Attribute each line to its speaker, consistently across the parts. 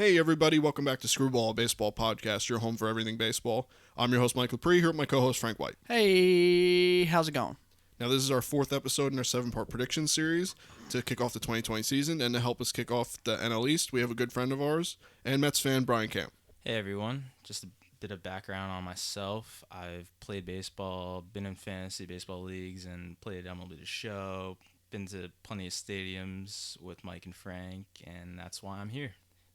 Speaker 1: Hey everybody, welcome back to Screwball, a baseball podcast, your home for everything baseball. I'm your host Mike Lepre, here with my co-host Frank White.
Speaker 2: Hey, how's it going?
Speaker 1: Now this is our fourth episode in our 7-part prediction series to kick off the 2020 season, and to help us kick off the NL East, we have a good friend of ours, and Mets fan Brian Camp.
Speaker 3: Hey everyone, just a bit of background on myself. I've played baseball, been in fantasy baseball leagues, and played MLB The Show. Been to plenty of stadiums with Mike and Frank, and that's why I'm here.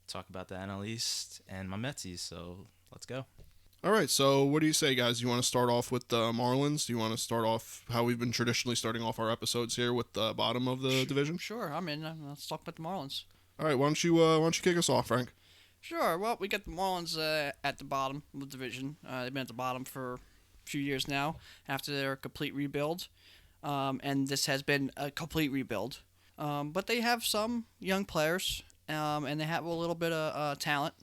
Speaker 3: Talk about the NL East and my Metsies, so let's go.
Speaker 1: All right, so what do you say, guys? You want to start off with the Marlins? Do you want to start off how we've been traditionally starting off our episodes here with the bottom of the division?
Speaker 2: Sure, I'm in. Let's talk about the Marlins.
Speaker 1: All right, why don't you kick us off, Frank?
Speaker 2: Sure. Well, we got the Marlins at the bottom of the division. They've been at the bottom for a few years now after their complete rebuild, and this has been a complete rebuild. But they have some young players, and they have a little bit of talent,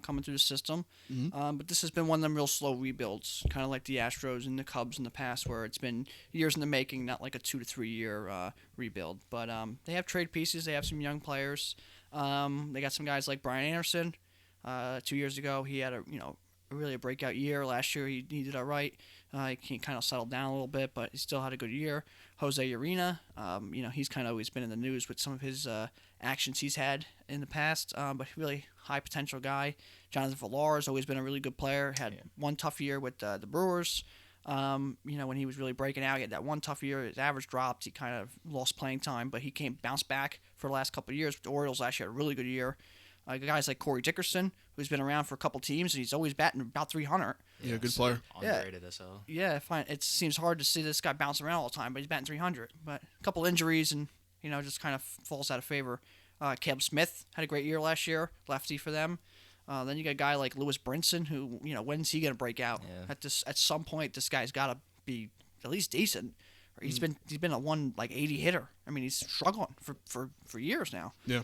Speaker 2: coming through the system.
Speaker 1: Mm-hmm.
Speaker 2: But this has been one of them real slow rebuilds, kind of like the Astros and the Cubs in the past, where it's been years in the making, not like a 2 to 3 year rebuild. But they have trade pieces. They have some young players. They got some guys like Brian Anderson. 2 years ago, he had really a breakout year. Last year, he did all right. He kind of settled down a little bit, but he still had a good year. Jose Urena, he's kind of always been in the news with some of his actions he's had in the past, but really high potential guy. Jonathan Villar has always been a really good player. Had one tough year with the Brewers. When he was really breaking out, he had that one tough year. His average dropped. He kind of lost playing time, but he bounced back for the last couple of years. The Orioles actually had a really good year. Guys like Corey Dickerson, who's been around for a couple teams, and he's always batting about 300.
Speaker 1: Yeah, good player.
Speaker 3: Underrated as hell.
Speaker 2: Yeah, fine. It seems hard to see this guy bounce around all the time, but he's batting 300. But a couple injuries and, just kind of falls out of favor. Caleb Smith had a great year last year, lefty for them. Then you got a guy like Lewis Brinson, who, when's he going to break out?
Speaker 3: Yeah.
Speaker 2: At some point, this guy's got to be at least decent. He's been a 180 hitter. I mean, he's struggling for years now.
Speaker 1: Yeah.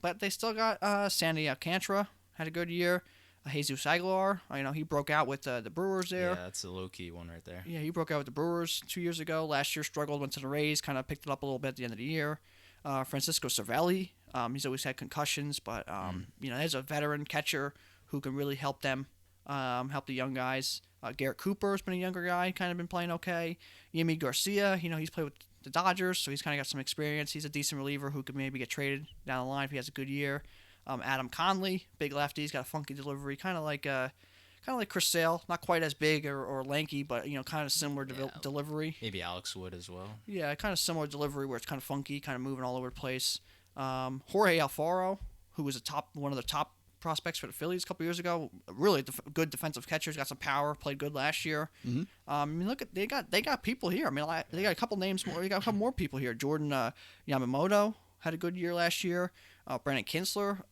Speaker 2: But they still got Sandy Alcantara, had a good year. Jesus Aguilar, he broke out with the Brewers there.
Speaker 3: Yeah, that's a low-key one right there.
Speaker 2: Yeah, he broke out with the Brewers 2 years ago. Last year struggled, went to the Rays, kind of picked it up a little bit at the end of the year. Francisco Cervelli, he's always had concussions, but there's a veteran catcher who can really help them, help the young guys. Garrett Cooper's been a younger guy, kind of been playing okay. Yimi Garcia, he's played with the Dodgers, so he's kind of got some experience. He's a decent reliever who could maybe get traded down the line if he has a good year. Adam Conley, big lefty, he's got a funky delivery, kind of like Chris Sale, not quite as big or lanky, but kind of similar delivery.
Speaker 3: Maybe Alex Wood as well.
Speaker 2: Yeah, kind of similar delivery where it's kind of funky, kind of moving all over the place. Jorge Alfaro, who was one of the top prospects for the Phillies a couple years ago, really good defensive catcher, got some power, played good last year.
Speaker 1: Mm-hmm.
Speaker 2: I mean, look at they got people here. I mean, they got a couple names more. They got a couple more people here. Jordan Yamamoto had a good year last year. Brandon Kinsler,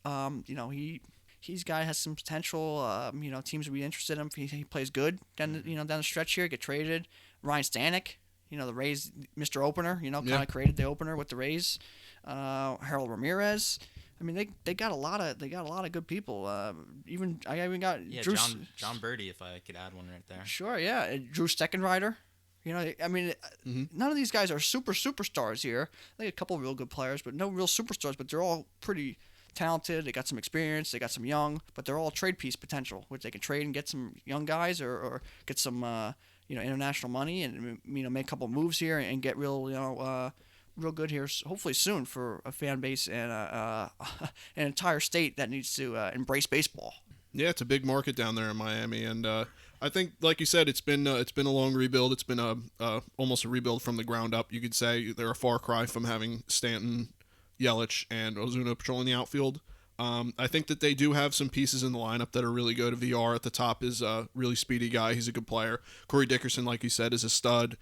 Speaker 2: he's guy has some potential. Teams would be interested in him if he plays good down the stretch here. Get traded. Ryan Stanek, the Rays, Mr. Opener, kind of created the opener with the Rays. Harold Ramirez. I mean, they got a lot of good people. I even got Drew,
Speaker 3: John Birdie, if I could add one right there.
Speaker 2: Sure, yeah, Drew Steckenrider. I mean, none of these guys are superstars here. They got a couple of real good players, but no real superstars. But they're all pretty talented. They got some experience. They got some young, but they're all trade piece potential, which they can trade and get some young guys or get some international money and make a couple moves here and get real good here, hopefully soon, for a fan base and an entire state that needs to embrace baseball.
Speaker 1: Yeah, it's a big market down there in Miami, and I think, like you said, it's been a long rebuild. It's been almost a rebuild from the ground up. You could say they're a far cry from having Stanton, Yelich, and Ozuna patrolling the outfield. I think that they do have some pieces in the lineup that are really good. VR at the top is a really speedy guy. He's a good player. Corey Dickerson, like you said, is a stud.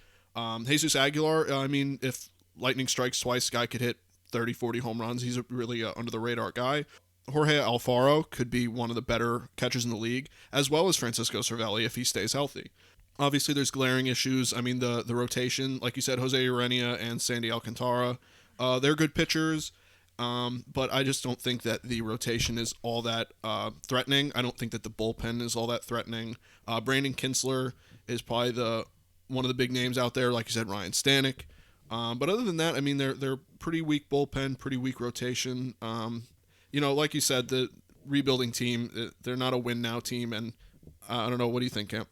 Speaker 1: Jesus Aguilar, I mean, if lightning strikes twice, guy could hit 30, 40 home runs. He's a really under-the-radar guy. Jorge Alfaro could be one of the better catchers in the league, as well as Francisco Cervelli if he stays healthy. Obviously, there's glaring issues. I mean, the rotation, like you said, Jose Urena and Sandy Alcantara, they're good pitchers, but I just don't think that the rotation is all that threatening. I don't think that the bullpen is all that threatening. Brandon Kinsler is probably one of the big names out there, like you said, Ryan Stanek. But other than that, I mean, they're pretty weak bullpen, pretty weak rotation. Like you said, rebuilding team. They're not a win now team, and I don't know. What do you think, Camp?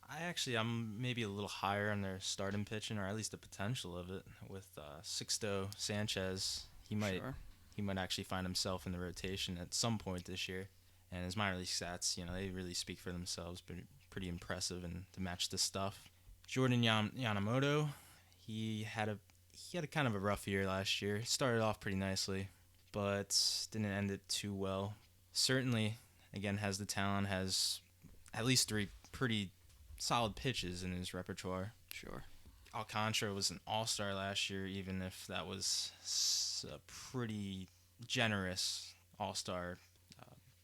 Speaker 3: I'm maybe a little higher on their starting pitching, or at least the potential of it. With Sixto Sanchez,
Speaker 2: Sure.
Speaker 3: he might actually find himself in the rotation at some point this year. And his minor league stats, they really speak for themselves, but pretty impressive and to match the stuff. Jordan Yamamoto, he had a kind of a rough year last year. Started off pretty nicely, but didn't end it too well. Certainly, again, has the talent, has at least 3 pretty solid pitches in his repertoire.
Speaker 2: Sure.
Speaker 3: Alcantara was an all-star last year, even if that was a pretty generous all-star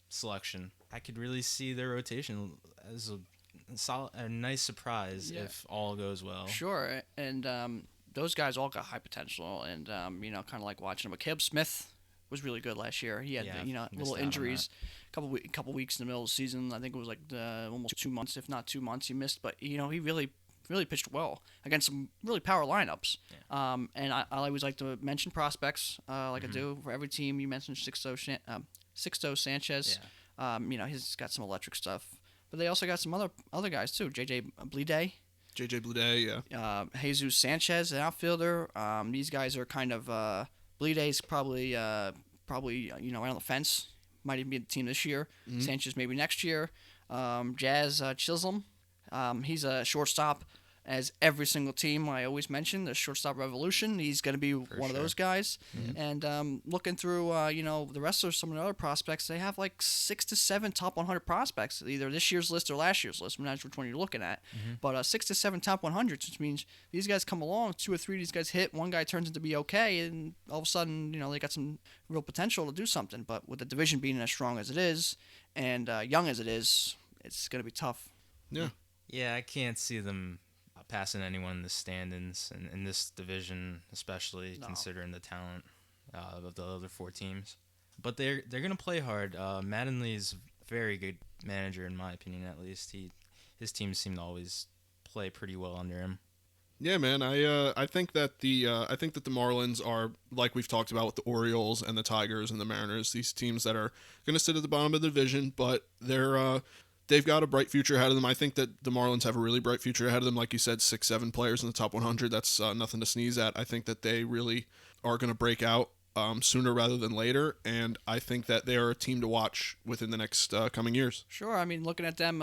Speaker 3: selection. I could really see their rotation as a nice surprise if all goes well.
Speaker 2: Sure, and those guys all got high potential, and kind of like watching them. But Caleb Smith was really good last year. He had little injuries, couple weeks in the middle of the season. I think it was like almost 2 months, if not 2 months, he missed. But he really pitched well against some really power lineups. Yeah. And I always like to mention prospects, like I do for every team. You mentioned Sixto Sanchez.
Speaker 3: Yeah.
Speaker 2: He's got some electric stuff. But they also got some other guys too. JJ Bleday,
Speaker 1: yeah.
Speaker 2: Jesus Sanchez, an outfielder. These guys are kind of Bleday's probably right on the fence. Might even be the team this year.
Speaker 1: Mm-hmm.
Speaker 2: Sanchez maybe next year. Jazz Chisholm, he's a shortstop. As every single team I always mention, the shortstop revolution. He's going to be one of those guys. Mm-hmm. And looking through, the rest of some of the other prospects, they have like 6 to 7 top 100 prospects, either this year's list or last year's list. I'm not sure which one you're looking at. Mm-hmm. But 6 to 7 top 100s, which means these guys come along, 2 or 3 of these guys hit, one guy turns into be okay, and all of a sudden, they got some real potential to do something. But with the division being as strong as it is and young as it is, it's going to be tough.
Speaker 1: Yeah.
Speaker 3: Yeah, I can't see them passing anyone in the standings and in this division, especially considering the talent of the other 4 teams. But they're gonna play hard. Mattingly's a very good manager, in my opinion, at least. His teams seem to always play pretty well under him.
Speaker 1: Yeah, man. I think that the Marlins are, like we've talked about with the Orioles and the Tigers and the Mariners, these teams that are gonna sit at the bottom of the division, but they've got a bright future ahead of them. I think that the Marlins have a really bright future ahead of them. Like you said, 6, 7 players in the top 100. That's nothing to sneeze at. I think that they really are going to break out sooner rather than later, and I think that they are a team to watch within the next coming years.
Speaker 2: Sure. I mean, looking at them,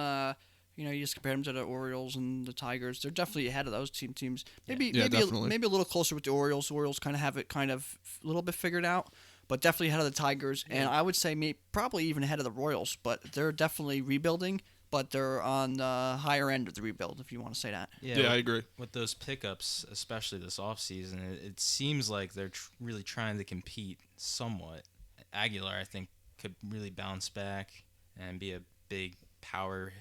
Speaker 2: you just compare them to the Orioles and the Tigers. They're definitely ahead of those teams. Maybe a little closer with the Orioles. The Orioles kind of have it a little bit figured out. But definitely ahead of the Tigers, and I would say probably even ahead of the Royals. But they're definitely rebuilding, but they're on the higher end of the rebuild, if you want to say that.
Speaker 1: Yeah, I agree.
Speaker 3: With those pickups, especially this offseason, it seems like they're really trying to compete somewhat. Aguilar, I think, could really bounce back and be a big power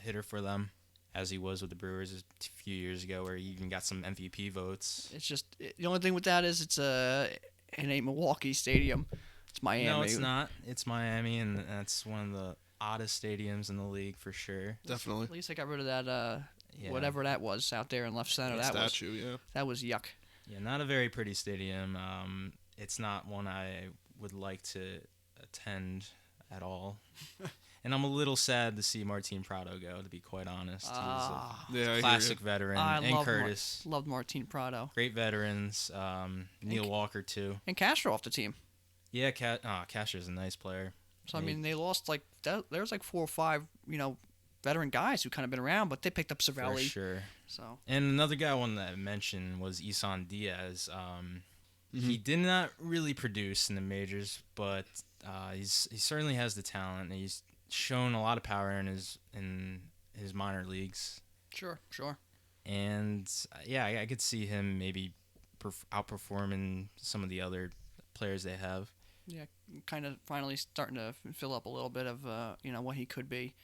Speaker 3: hitter for them, as he was with the Brewers a few years ago, where he even got some MVP votes.
Speaker 2: It's just the only thing with that is it ain't Milwaukee Stadium. It's Miami.
Speaker 3: No, it's not. It's Miami, and that's one of the oddest stadiums in the league for sure.
Speaker 1: Definitely.
Speaker 2: At least I got rid of that, whatever that was out there in left center. That was yuck.
Speaker 3: Yeah, not a very pretty stadium. It's not one I would like to attend at all. And I'm a little sad to see Martin Prado go, to be quite honest. He's a classic veteran. And Curtis.
Speaker 2: Loved Martin Prado.
Speaker 3: Great veterans. Neil Walker, too.
Speaker 2: And Castro off the team.
Speaker 3: Yeah, Castro's a nice player.
Speaker 2: So, they lost, there's 4 or 5, veteran guys who kind of been around, but they picked up Cervelli.
Speaker 3: For sure.
Speaker 2: So.
Speaker 3: And another guy I wanted to mention was Isan Diaz. He did not really produce in the majors, but he certainly has the talent. He's shown a lot of power in his minor leagues.
Speaker 2: Sure.
Speaker 3: And I could see him maybe outperforming some of the other players they have.
Speaker 2: Yeah, kind of finally starting to fill up a little bit of what he could be.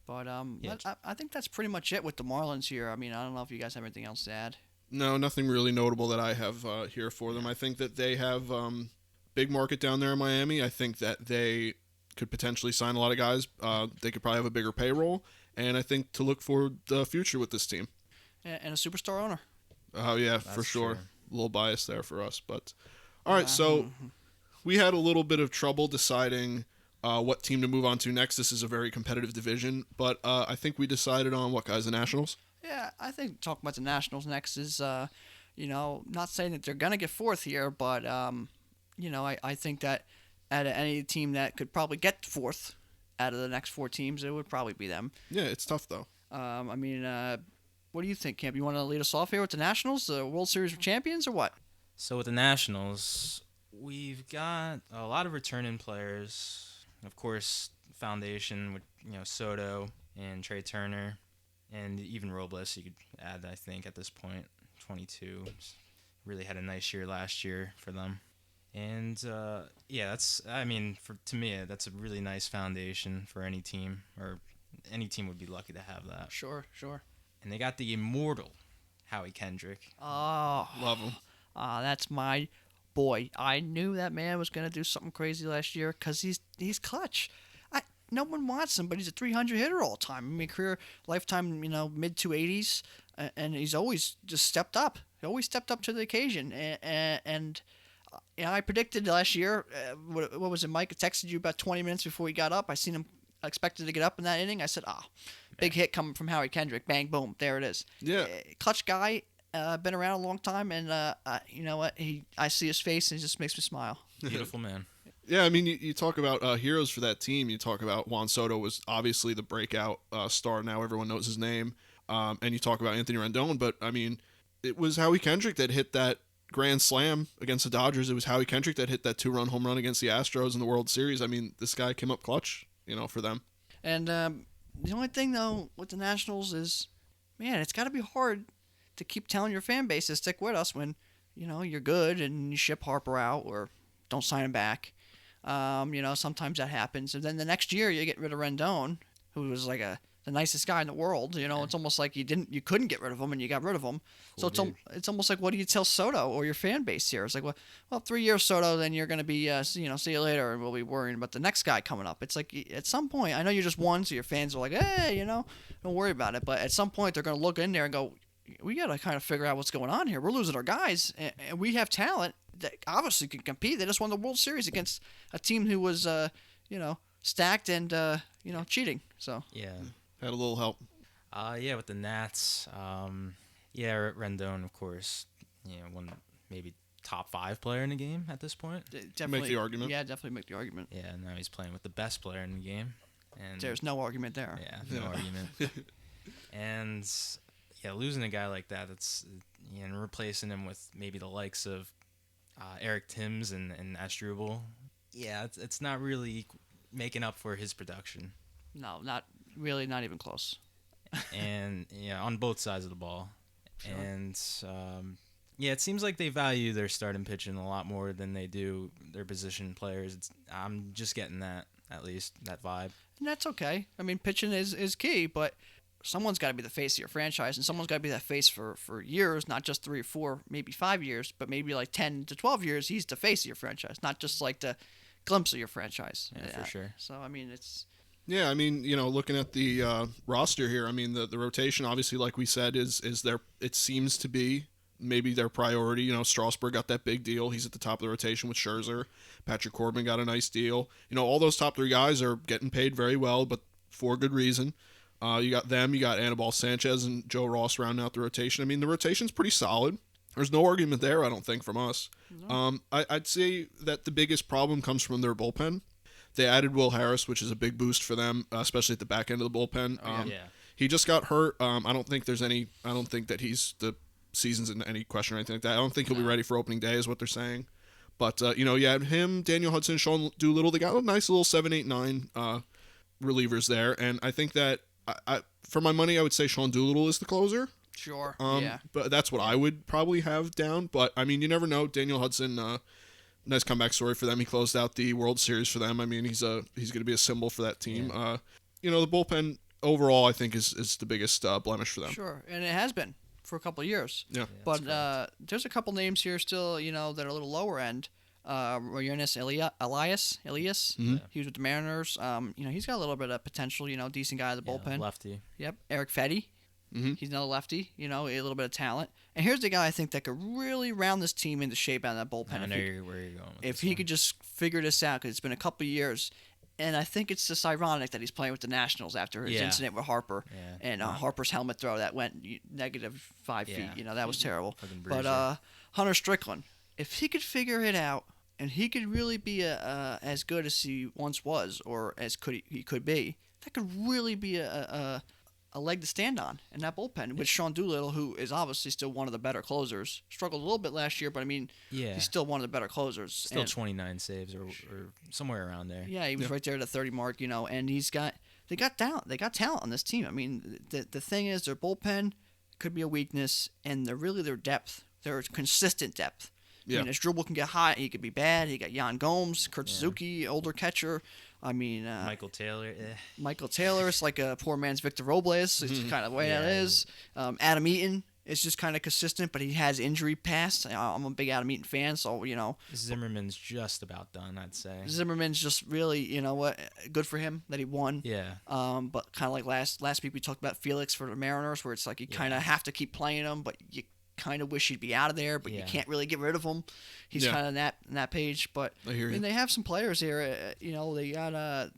Speaker 2: But I think that's pretty much it with the Marlins here. I don't know if you guys have anything else to add.
Speaker 1: No, nothing really notable that I have here for them. I think that they have big market down there in Miami. I think that they could potentially sign a lot of guys. They could probably have a bigger payroll, and I think to look for the future with this team.
Speaker 2: And a superstar owner.
Speaker 1: Oh, yeah, that's for sure. True. A little biased there for us. But all right, so we had a little bit of trouble deciding what team to move on to next. This is a very competitive division, but I think we decided on what, guys? The Nationals?
Speaker 2: Yeah, I think talking about the Nationals next is, not saying that they're going to get fourth here, but, I think that out of any team that could probably get fourth out of the next four teams, it would probably be them.
Speaker 1: Yeah, it's tough, though.
Speaker 2: What do you think, Camp? You want to lead us off here with the Nationals, the World Series of Champions, or what?
Speaker 3: So with the Nationals, we've got a lot of returning players. Of course, foundation with Soto and Trey Turner, and even Robles. You could add, I think, at this point, 22. Really had a nice year last year for them. And to me, that's a really nice foundation for any team, or any team would be lucky to have that.
Speaker 2: Sure.
Speaker 3: And they got the immortal Howie Kendrick.
Speaker 2: Oh,
Speaker 1: Love him.
Speaker 2: That's my boy. I knew that man was going to do something crazy last year because he's clutch. No one wants him, but he's a 300 hitter all the time. I mean, career, lifetime, mid 280s, and he's always just stepped up. He always stepped up to the occasion. And I predicted last year, what was it, Mike? I texted you about 20 minutes before he got up. I seen him expected to get up in that inning. I said, big hit coming from Howie Kendrick. Bang, boom, there it is.
Speaker 1: Yeah.
Speaker 2: Clutch guy, been around a long time, and you know what? I see his face, and it just makes me smile.
Speaker 3: Beautiful man.
Speaker 1: Yeah, I mean, you talk about heroes for that team. You talk about Juan Soto was obviously the breakout star. Now everyone knows his name. And you talk about Anthony Rendon, but, I mean, it was Howie Kendrick that hit that grand slam against the Dodgers. It was Howie Kendrick that hit that 2-run home run against the Astros in the World Series. I mean, this guy came up clutch, for them.
Speaker 2: And the only thing, though, with the Nationals is, man, it's got to be hard to keep telling your fan base to stick with us when, you're good and you ship Harper out or don't sign him back. Sometimes that happens. And then the next year you get rid of Rendon, who was like the nicest guy in the world. It's almost like you couldn't get rid of him and you got rid of him.
Speaker 3: Cool,
Speaker 2: so it's almost like, what do you tell Soto or your fan base here? It's like, well, 3 years Soto, then you're going to be, see you later, and we'll be worrying about the next guy coming up. It's like at some point, I know you just won, so your fans are like, hey, don't worry about it. But at some point, they're going to look in there and go, we got to kind of figure out what's going on here. We're losing our guys, and we have talent that obviously can compete. They just won the World Series against a team who was, stacked and, cheating. So
Speaker 3: Yeah.
Speaker 1: Had a little help.
Speaker 3: With the Nats, Rendon, of course, one maybe top 5 player in the game at this point.
Speaker 2: definitely
Speaker 1: Make the argument.
Speaker 2: Yeah, definitely make the argument.
Speaker 3: Yeah, now he's playing with the best player in the game. And
Speaker 2: There's no argument there.
Speaker 3: no argument. And losing a guy like that's and replacing him with maybe the likes of Eric Timms and Asdrubal. Yeah, it's not really making up for his production.
Speaker 2: No, not really, not even close.
Speaker 3: And on both sides of the ball.
Speaker 2: Sure.
Speaker 3: And it seems like they value their starting pitching a lot more than they do their position players. I'm just getting that, at least, that vibe.
Speaker 2: And that's okay. I mean, pitching is key, but someone's got to be the face of your franchise, and someone's got to be that face for years, not just 3 or 4, maybe 5 years, but maybe like 10 to 12 years. He's the face of your franchise, not just like the glimpse of your franchise.
Speaker 3: Yeah, for sure.
Speaker 2: So, I mean, it's...
Speaker 1: Yeah, I mean, looking at the roster here, I mean, the rotation, obviously, like we said, is it seems to be maybe their priority. Strasburg got that big deal. He's at the top of the rotation with Scherzer. Patrick Corbin got a nice deal. All those top 3 guys are getting paid very well, but for good reason. You got them, you got Anibal Sanchez and Joe Ross rounding out the rotation. I mean, the rotation's pretty solid. There's no argument there, I don't think, from us. No. I'd say that the biggest problem comes from their bullpen. They added Will Harris, which is a big boost for them, especially at the back end of the bullpen. He just got hurt. I don't think that he's the season's in any question or anything like that. I don't think he'll be ready for opening day, is what they're saying. But you had him, Daniel Hudson, Sean Doolittle. They got a nice little 7, 8, 9 relievers there, and I think that for my money, I would say Sean Doolittle is the closer.
Speaker 2: Sure.
Speaker 1: But that's what I would probably have down. But I mean, you never know. Daniel Hudson, nice comeback story for them. He closed out the World Series for them. I mean, he's going to be a symbol for that team.
Speaker 3: Yeah.
Speaker 1: The bullpen overall, I think, is the biggest blemish for them.
Speaker 2: Sure, and it has been for a couple of years.
Speaker 1: Yeah.
Speaker 2: But there's a couple names here still, that are a little lower end. Royonis Elias.
Speaker 1: Mm-hmm.
Speaker 2: He was with the Mariners. He's got a little bit of potential. Decent guy at the bullpen.
Speaker 3: Lefty.
Speaker 2: Yep. Eric Fetty.
Speaker 1: Mm-hmm.
Speaker 2: He's another lefty. A little bit of talent. And here's the guy I think that could really round this team into shape out of that bullpen.
Speaker 3: I know where you're going with
Speaker 2: if he could just figure this out, because it's been a couple of years, And I think it's just ironic that he's playing with the Nationals after his incident with Harper.
Speaker 3: Yeah.
Speaker 2: And Harper's helmet throw that went negative 5 feet. That was terrible.
Speaker 3: Fucking
Speaker 2: But
Speaker 3: bruiser.
Speaker 2: Hunter Strickland, if he could figure it out and he could really be as good as he once was or as he could be, that could really be a leg to stand on in that bullpen with Sean Doolittle, who is obviously still one of the better closers. Struggled a little bit last year, but I mean, he's still one of the better closers.
Speaker 3: Still 29 saves or somewhere around there.
Speaker 2: Yeah, he was right there at the 30 mark, and they got talent. They got talent on this team. I mean, the thing is, their bullpen could be a weakness, and their depth. Their consistent depth.
Speaker 1: Yeah.
Speaker 2: I mean, Asdrubal can get hot. He could be bad. He got Yan Gomes, Kurt Suzuki, older catcher. I mean,
Speaker 3: Michael Taylor.
Speaker 2: Michael Taylor is like a poor man's Victor Robles. It's just kind of the way that is. Adam Eaton is just kind of consistent, but he has injury past. I'm a big Adam Eaton fan, so
Speaker 3: Zimmerman's just about done, I'd say.
Speaker 2: Zimmerman's just really, good for him that he won.
Speaker 3: Yeah.
Speaker 2: But kind of like last week we talked about Felix for the Mariners, where it's like you kind of have to keep playing him, but you kind of wish he'd be out of there, but you can't really get rid of him. He's kind of in that page. But
Speaker 1: I hear you.
Speaker 2: they have some players here. They got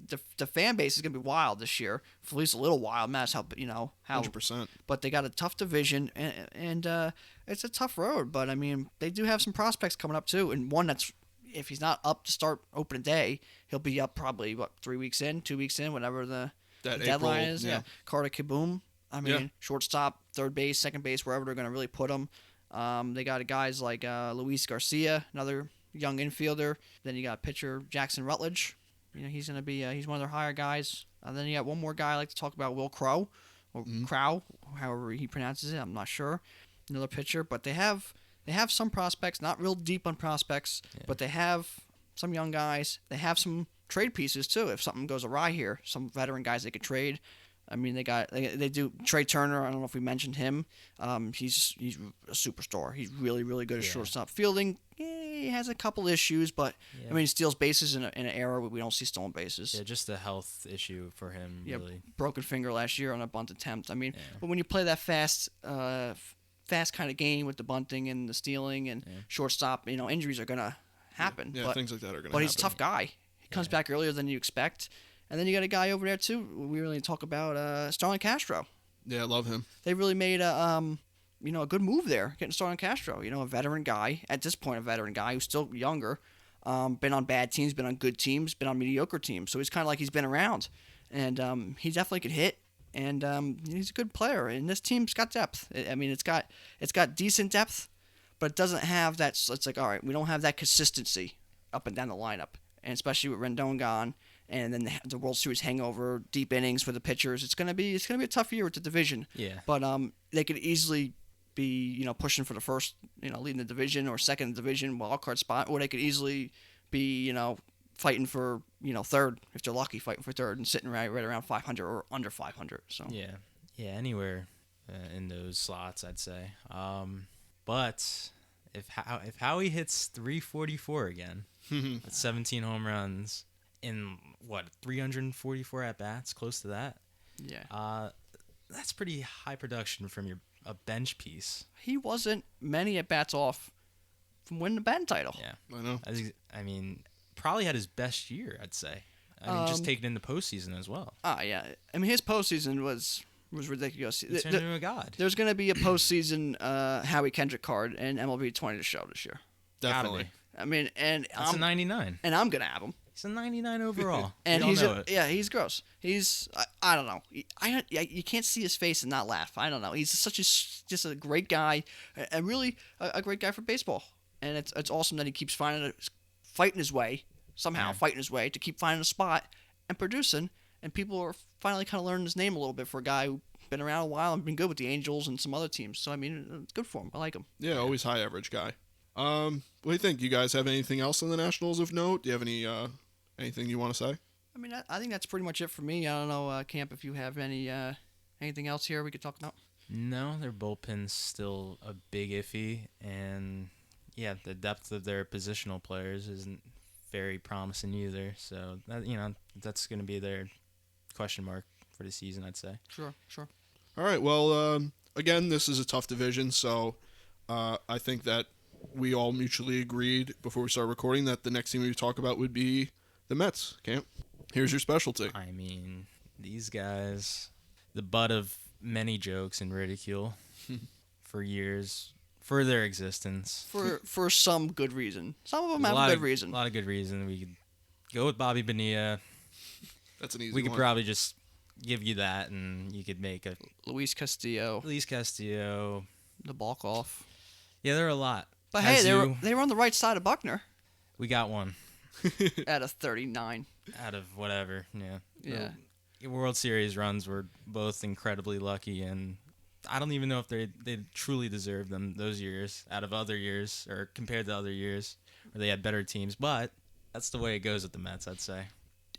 Speaker 2: the fan base is gonna be wild this year. For at least a little wild. Matt's how
Speaker 1: 100%.
Speaker 2: But they got a tough division, and it's a tough road. But I mean, they do have some prospects coming up too, and one that's, if he's not up to start opening day, he'll be up probably 3 weeks in, 2 weeks in, whatever the deadline is. Yeah, Carter Kieboom. I mean, shortstop, third base, second base, wherever they're going to really put him. They got guys like Luis Garcia, another young infielder. Then you got pitcher Jackson Rutledge. He's going to be he's one of their higher guys. Then you got one more guy I like to talk about, Will Crow, or Crow, however he pronounces it. I'm not sure. Another pitcher, but they have some prospects, not real deep on prospects, but they have some young guys. They have some trade pieces too. If something goes awry here, some veteran guys they could trade. I mean, they do Trey Turner. I don't know if we mentioned him. He's a superstar. He's really, really good at shortstop fielding. He has a couple issues, but I mean, he steals bases in an era where we don't see stolen bases.
Speaker 3: Yeah, just a health issue for him.
Speaker 2: Yeah,
Speaker 3: really.
Speaker 2: Broken finger last year on a bunt attempt. I mean, but when you play that fast kind of game with the bunting and the stealing and shortstop, injuries are gonna happen.
Speaker 1: Yeah,
Speaker 2: but,
Speaker 1: things like that are gonna happen.
Speaker 2: But he's a tough guy. He comes back earlier than you expect. And then you got a guy over there too. We really talk about Starlin Castro.
Speaker 1: Yeah, I love him.
Speaker 2: They really made a good move there, getting Starlin Castro. A veteran guy at this point, who's still younger, been on bad teams, been on good teams, been on mediocre teams. So he's kind of like he's been around, and he definitely could hit. And he's a good player. And this team's got depth. I mean, it's got decent depth, but it doesn't have that. It's like, all right, we don't have that consistency up and down the lineup, and especially with Rendon gone. And then the World Series hangover, deep innings for the pitchers. It's gonna be a tough year with the division.
Speaker 3: Yeah.
Speaker 2: But they could easily be pushing for the first leading the division or second division wild card spot, or they could easily be fighting for third if they're lucky, fighting for third and sitting right around 500 or under 500. So
Speaker 3: yeah, anywhere in those slots, I'd say. But if Howie hits 344 again, with 17 home runs. In 344 at bats, close to that.
Speaker 2: Yeah.
Speaker 3: That's pretty high production from a bench piece.
Speaker 2: He wasn't many at bats off from winning the batting title.
Speaker 3: Yeah,
Speaker 1: I know.
Speaker 3: I mean, probably had his best year, I'd say. I mean, just taking in the postseason as well.
Speaker 2: Yeah. I mean, his postseason was ridiculous.
Speaker 3: He turned into a god.
Speaker 2: There's going to be a postseason Howie Kendrick card in MLB 20 to show this year.
Speaker 1: Definitely.
Speaker 2: I mean, and
Speaker 3: that's a 99.
Speaker 2: And I'm going to have him.
Speaker 3: He's a 99 overall.
Speaker 2: And he's gross. I don't know. You can't see his face and not laugh. I don't know. He's just a great guy, and really a great guy for baseball. And it's awesome that he keeps fighting his way to keep finding a spot and producing. And people are finally kind of learning his name a little bit for a guy who's been around a while and been good with the Angels and some other teams. So I mean, it's good for him. I like him.
Speaker 1: Yeah, always high average guy. What do you think? You guys have anything else on the Nationals of note? Do you have anything you want to say?
Speaker 2: I mean, I think that's pretty much it for me. I don't know, Camp, if you have anything else here we could talk about.
Speaker 3: No, their bullpen's still a big iffy, and yeah, the depth of their positional players isn't very promising either. So that's going to be their question mark for the season, I'd say.
Speaker 2: Sure.
Speaker 1: All right. Well, again, this is a tough division, so I think that we all mutually agreed before we started recording that the next team we would talk about would be the Mets. Camp? Here's your specialty.
Speaker 3: I mean, these guys, the butt of many jokes and ridicule for years, for their existence.
Speaker 2: For some good reason. Some of them
Speaker 3: There's
Speaker 2: have a good reason.
Speaker 3: A lot of good reason. We could go with Bobby Bonilla.
Speaker 1: That's an easy
Speaker 3: We could
Speaker 1: one.
Speaker 3: probably just give you that, and you could make a
Speaker 2: Luis Castillo,
Speaker 3: Castillo.
Speaker 2: the balk off.
Speaker 3: Yeah, there are a lot.
Speaker 2: But
Speaker 3: As
Speaker 2: hey, they were on the right side of Buckner
Speaker 3: we got one
Speaker 2: at a 39.
Speaker 3: out of whatever. Yeah.
Speaker 2: Yeah.
Speaker 3: The World Series runs were both incredibly lucky, and I don't even know if they truly deserved them those years out of other years or compared to other years where they had better teams. But that's the way it goes with the Mets, I'd say.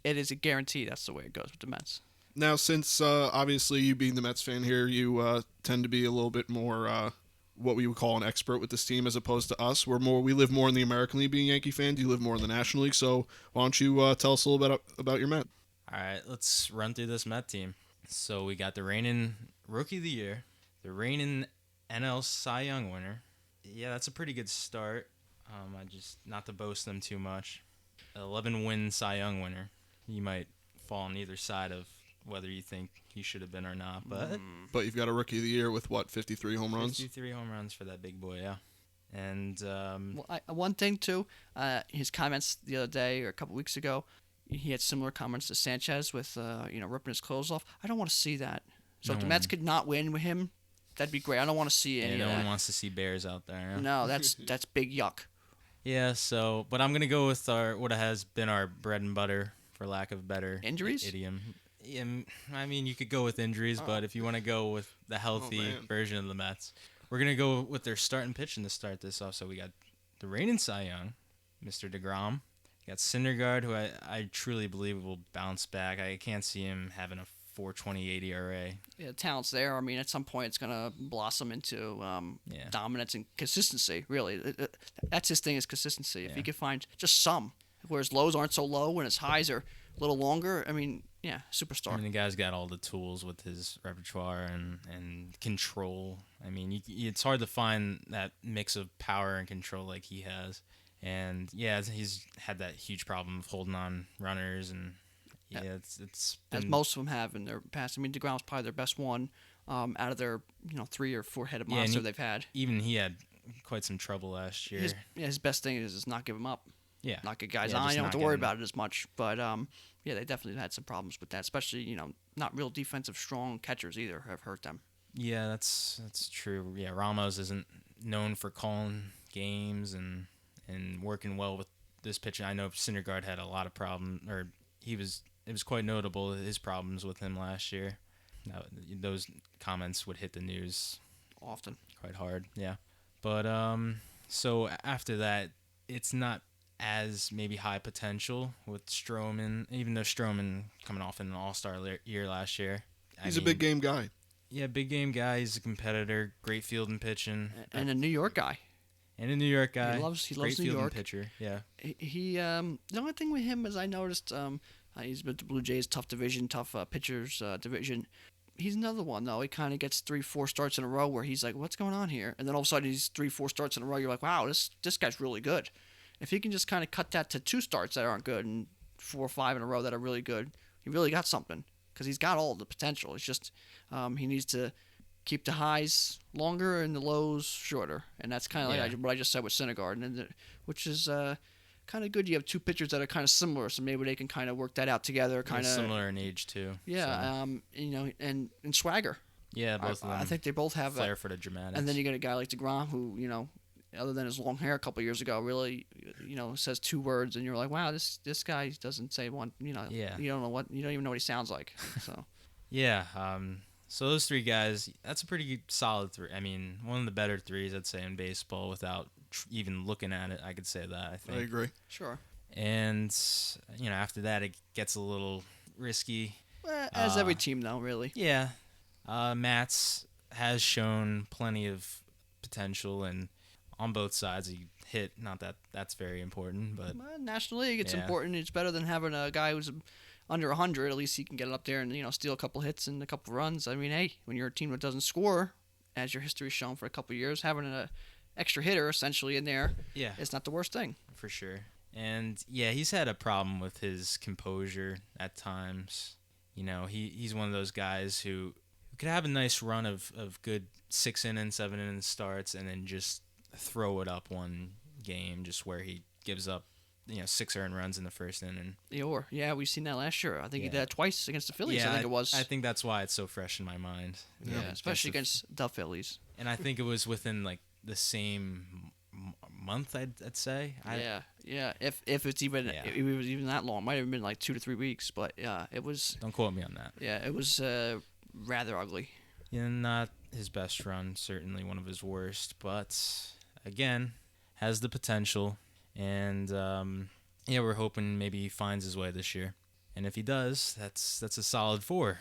Speaker 2: It is a guarantee that's the way it goes with the Mets.
Speaker 1: Now, since obviously you being the Mets fan here, you tend to be a little bit more what we would call an expert with this team as opposed to us. We live more in the American League being Yankee fans. You live more in the National League. So why don't you tell us a little bit about your Met?
Speaker 3: All right, let's run through this Met team. So we got the reigning Rookie of the Year, the reigning NL Cy Young winner. Yeah, that's a pretty good start. I just not to boast them too much. 11-win Cy Young winner. You might fall on either side of whether you think he should have been or not, but
Speaker 1: But you've got a Rookie of the Year with, 53 home runs?
Speaker 3: 53 home runs for that big boy, yeah. And
Speaker 2: Well, one thing too, his comments the other day or a couple weeks ago, he had similar comments to Sanchez with ripping his clothes off. I don't want to see that. So if the Mets could not win with him, that'd be great. I don't want to see any
Speaker 3: no
Speaker 2: of that.
Speaker 3: one wants to see bears out there. Yeah?
Speaker 2: No, that's big yuck.
Speaker 3: Yeah, so, but I'm going to go with what has been our bread and butter, for lack of a better
Speaker 2: Injuries?
Speaker 3: idiom. Yeah, I mean, you could go with injuries, but if you want to go with the healthy version of the Mets, we're going to go with their starting pitching to start this off. So we got the reigning Cy Young, Mr. DeGrom. You got Syndergaard, who I truly believe will bounce back. I can't see him having a 4.28 ERA.
Speaker 2: Yeah, talent's there. I mean, at some point, it's gonna blossom into dominance and consistency. Really, that's his thing is consistency. If he can find just some, where his lows aren't so low and his highs are a little longer. I mean, yeah, superstar.
Speaker 3: I mean, the guy's got all the tools with his repertoire and control. I mean, it's hard to find that mix of power and control like he has. And yeah, he's had that huge problem of holding on runners, and it's been,
Speaker 2: as most of them have in their past. I mean, DeGrom's probably their best one out of their 3 or 4 headed monster they've had.
Speaker 3: Even he had quite some trouble last year.
Speaker 2: His best thing is not give him up.
Speaker 3: Yeah,
Speaker 2: not get guys on. You don't have to worry about it as much. But yeah, they definitely had some problems with that, especially not real defensive strong catchers either have hurt them.
Speaker 3: Yeah, that's true. Yeah, Ramos isn't known for calling games and working well with this pitcher. I know Syndergaard had a lot of problems, or it was quite notable his problems with him last year. Now, those comments would hit the news
Speaker 2: often,
Speaker 3: quite hard. Yeah, but so after that, it's not as maybe high potential with Stroman, even though Stroman coming off an all-star year last year.
Speaker 1: He's a big game guy.
Speaker 3: Yeah, big game guy. He's a competitor. Great fielding pitching.
Speaker 2: And a New York guy.
Speaker 3: And a New York guy.
Speaker 2: He loves
Speaker 3: great
Speaker 2: New
Speaker 3: fielding
Speaker 2: York.
Speaker 3: pitcher. Yeah.
Speaker 2: He the only thing with him is I noticed he's been to Blue Jays, tough division, tough pitchers division. He's another one though. He kind of gets 3-4 starts in a row where he's like, "What's going on here?" And then all of a sudden he's 3-4 starts in a row. You're like, "Wow, this guy's really good." If he can just kind of cut that to 2 starts that aren't good and 4 or 5 in a row that are really good, he really got something because he's got all the potential. It's just he needs to keep the highs longer and the lows shorter, and that's kind of like what I just said with Syndergaard, and which is kind of good. You have 2 pitchers that are kind of similar, so maybe they can kind of work that out together. Kind of
Speaker 3: similar in age too.
Speaker 2: Yeah,
Speaker 3: so.
Speaker 2: And swagger.
Speaker 3: Yeah, both of them.
Speaker 2: I think they both have
Speaker 3: flair for the dramatics.
Speaker 2: And then you get a guy like DeGrom who other than his long hair a couple years ago, really, says 2 words, and you're like, wow, this guy doesn't say one.
Speaker 3: Yeah.
Speaker 2: You don't even know what he sounds like. So.
Speaker 3: Yeah. So those 3 guys, that's a pretty solid 3. I mean, one of the better 3s I'd say in baseball without even looking at it. I could say that. I think.
Speaker 1: I agree.
Speaker 2: Sure.
Speaker 3: And after that, it gets a little risky.
Speaker 2: As every team, though, really.
Speaker 3: Yeah. Matz has shown plenty of potential, and on both sides he hit. Not that that's very important, but
Speaker 2: National League, it's important. It's better than having a guy who's under 100. At least he can get it up there and steal a couple hits and a couple runs. I mean, hey, when you're a team that doesn't score, as your history's shown for a couple years, having an extra hitter essentially in there, it's not the worst thing.
Speaker 3: For sure. And yeah, he's had a problem with his composure at times. He's one of those guys who could have a nice run of good 6 inning, 7 inning starts, and then just throw it up one game, just where he gives up 6 earned runs in the first inning.
Speaker 2: Yeah, we've seen that last year. I think he did that twice against the Phillies.
Speaker 3: Yeah,
Speaker 2: I think it was.
Speaker 3: I think that's why it's so fresh in my mind.
Speaker 2: Yeah, especially against the Phillies.
Speaker 3: And I think it was within like the same month, I'd say.
Speaker 2: Yeah. If it's even if it was even that long, it might have been like 2 to 3 weeks. But yeah, it was.
Speaker 3: Don't quote me on that.
Speaker 2: Yeah, it was rather ugly.
Speaker 3: Yeah, not his best run. Certainly one of his worst. But again, has the potential. And we're hoping maybe he finds his way this year. And if he does, that's a solid 4.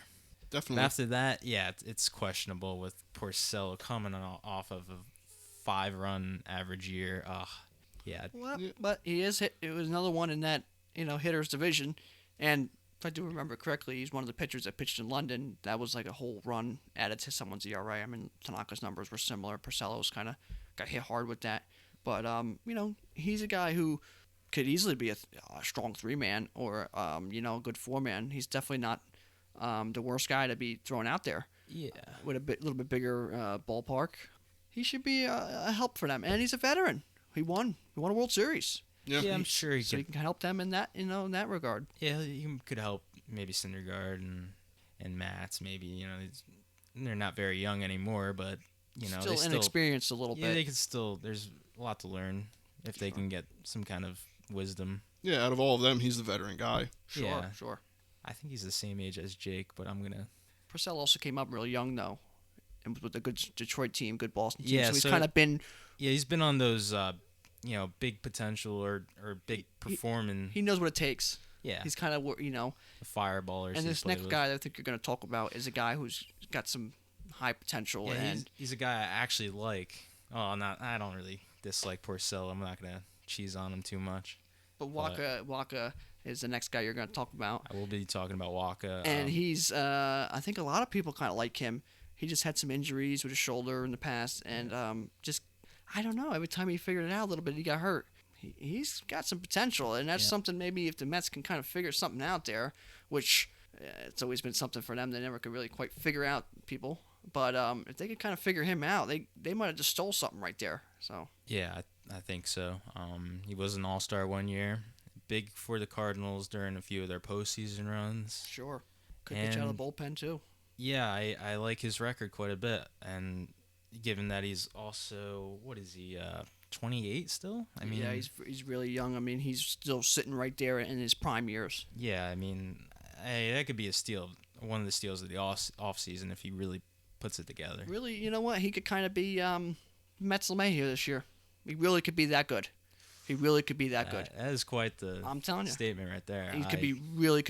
Speaker 1: Definitely.
Speaker 3: But after that, it's questionable with Porcello coming off of a 5-run average year. Yeah.
Speaker 2: Well, but he is hit. It was another one in that hitters division, and if I do remember correctly, he's one of the pitchers that pitched in London. That was like a whole run added to someone's ERA. I mean, Tanaka's numbers were similar. Porcello's kind of got hit hard with that, but he's a guy who could easily be a strong 3-man or a good 4-man. He's definitely not the worst guy to be thrown out there.
Speaker 3: Yeah.
Speaker 2: With a little bit bigger ballpark, he should be a help for them. And he's a veteran. He won a World Series.
Speaker 1: Yeah,
Speaker 3: I'm sure
Speaker 2: he can help them in that in that regard.
Speaker 3: Yeah, he could help maybe Syndergaard and Matz. Maybe they're not very young anymore, but
Speaker 2: still inexperienced a little bit.
Speaker 3: Yeah, they can still. There's a lot to learn if they can get some kind of wisdom.
Speaker 1: Yeah, out of all of them, he's the veteran guy.
Speaker 2: Sure.
Speaker 3: I think he's the same age as Jake, but I'm gonna.
Speaker 2: Porcello also came up really young though, and with a good Detroit team, good Boston team.
Speaker 3: Yeah,
Speaker 2: so he's kind of been.
Speaker 3: Yeah, he's been on those big potential or big performing.
Speaker 2: He knows what it takes.
Speaker 3: Yeah,
Speaker 2: he's kind of
Speaker 3: the fireballers.
Speaker 2: And this next guy that I think you're going to talk about is a guy who's got some high potential.
Speaker 3: Yeah,
Speaker 2: and
Speaker 3: he's a guy I actually like. I don't really dislike Porcello. I'm not gonna cheese on him too much.
Speaker 2: But Waka is the next guy you're going to talk about.
Speaker 3: I will be talking about Waka.
Speaker 2: And he's, I think a lot of people kind of like him. He just had some injuries with his shoulder in the past, and I don't know. Every time he figured it out a little bit, he got hurt. He's got some potential, and that's something maybe if the Mets can kind of figure something out there, which it's always been something for them. They never could really quite figure out people. But if they could kind of figure him out, they might have just stole something right there. So
Speaker 3: yeah, I think so. He was an all-star one year, big for the Cardinals during a few of their postseason runs.
Speaker 2: Sure, could pitch out of the bullpen too.
Speaker 3: Yeah, I like his record quite a bit, and given that he's also 28 still. I mean,
Speaker 2: yeah, he's really young. I mean, he's still sitting right there in his prime years.
Speaker 3: Yeah, I mean, that could be a steal, one of the steals of the off season if he really puts it together.
Speaker 2: Really, you know what? He could kind of be Mets LeMay here this year. He really could be that good. He really could be that good.
Speaker 3: That is quite the
Speaker 2: I'm telling you.
Speaker 3: Statement right there.
Speaker 2: He could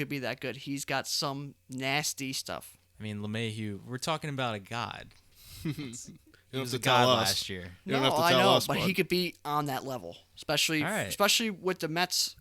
Speaker 2: be that good. He's got some nasty stuff.
Speaker 3: I mean, LeMahieu, we're talking about a god. He was a
Speaker 1: to tell
Speaker 3: god
Speaker 1: us.
Speaker 3: last year.
Speaker 1: You don't have to
Speaker 2: I
Speaker 1: tell
Speaker 2: know,
Speaker 1: us,
Speaker 2: but
Speaker 1: bud.
Speaker 2: he could be on that level, especially with the Mets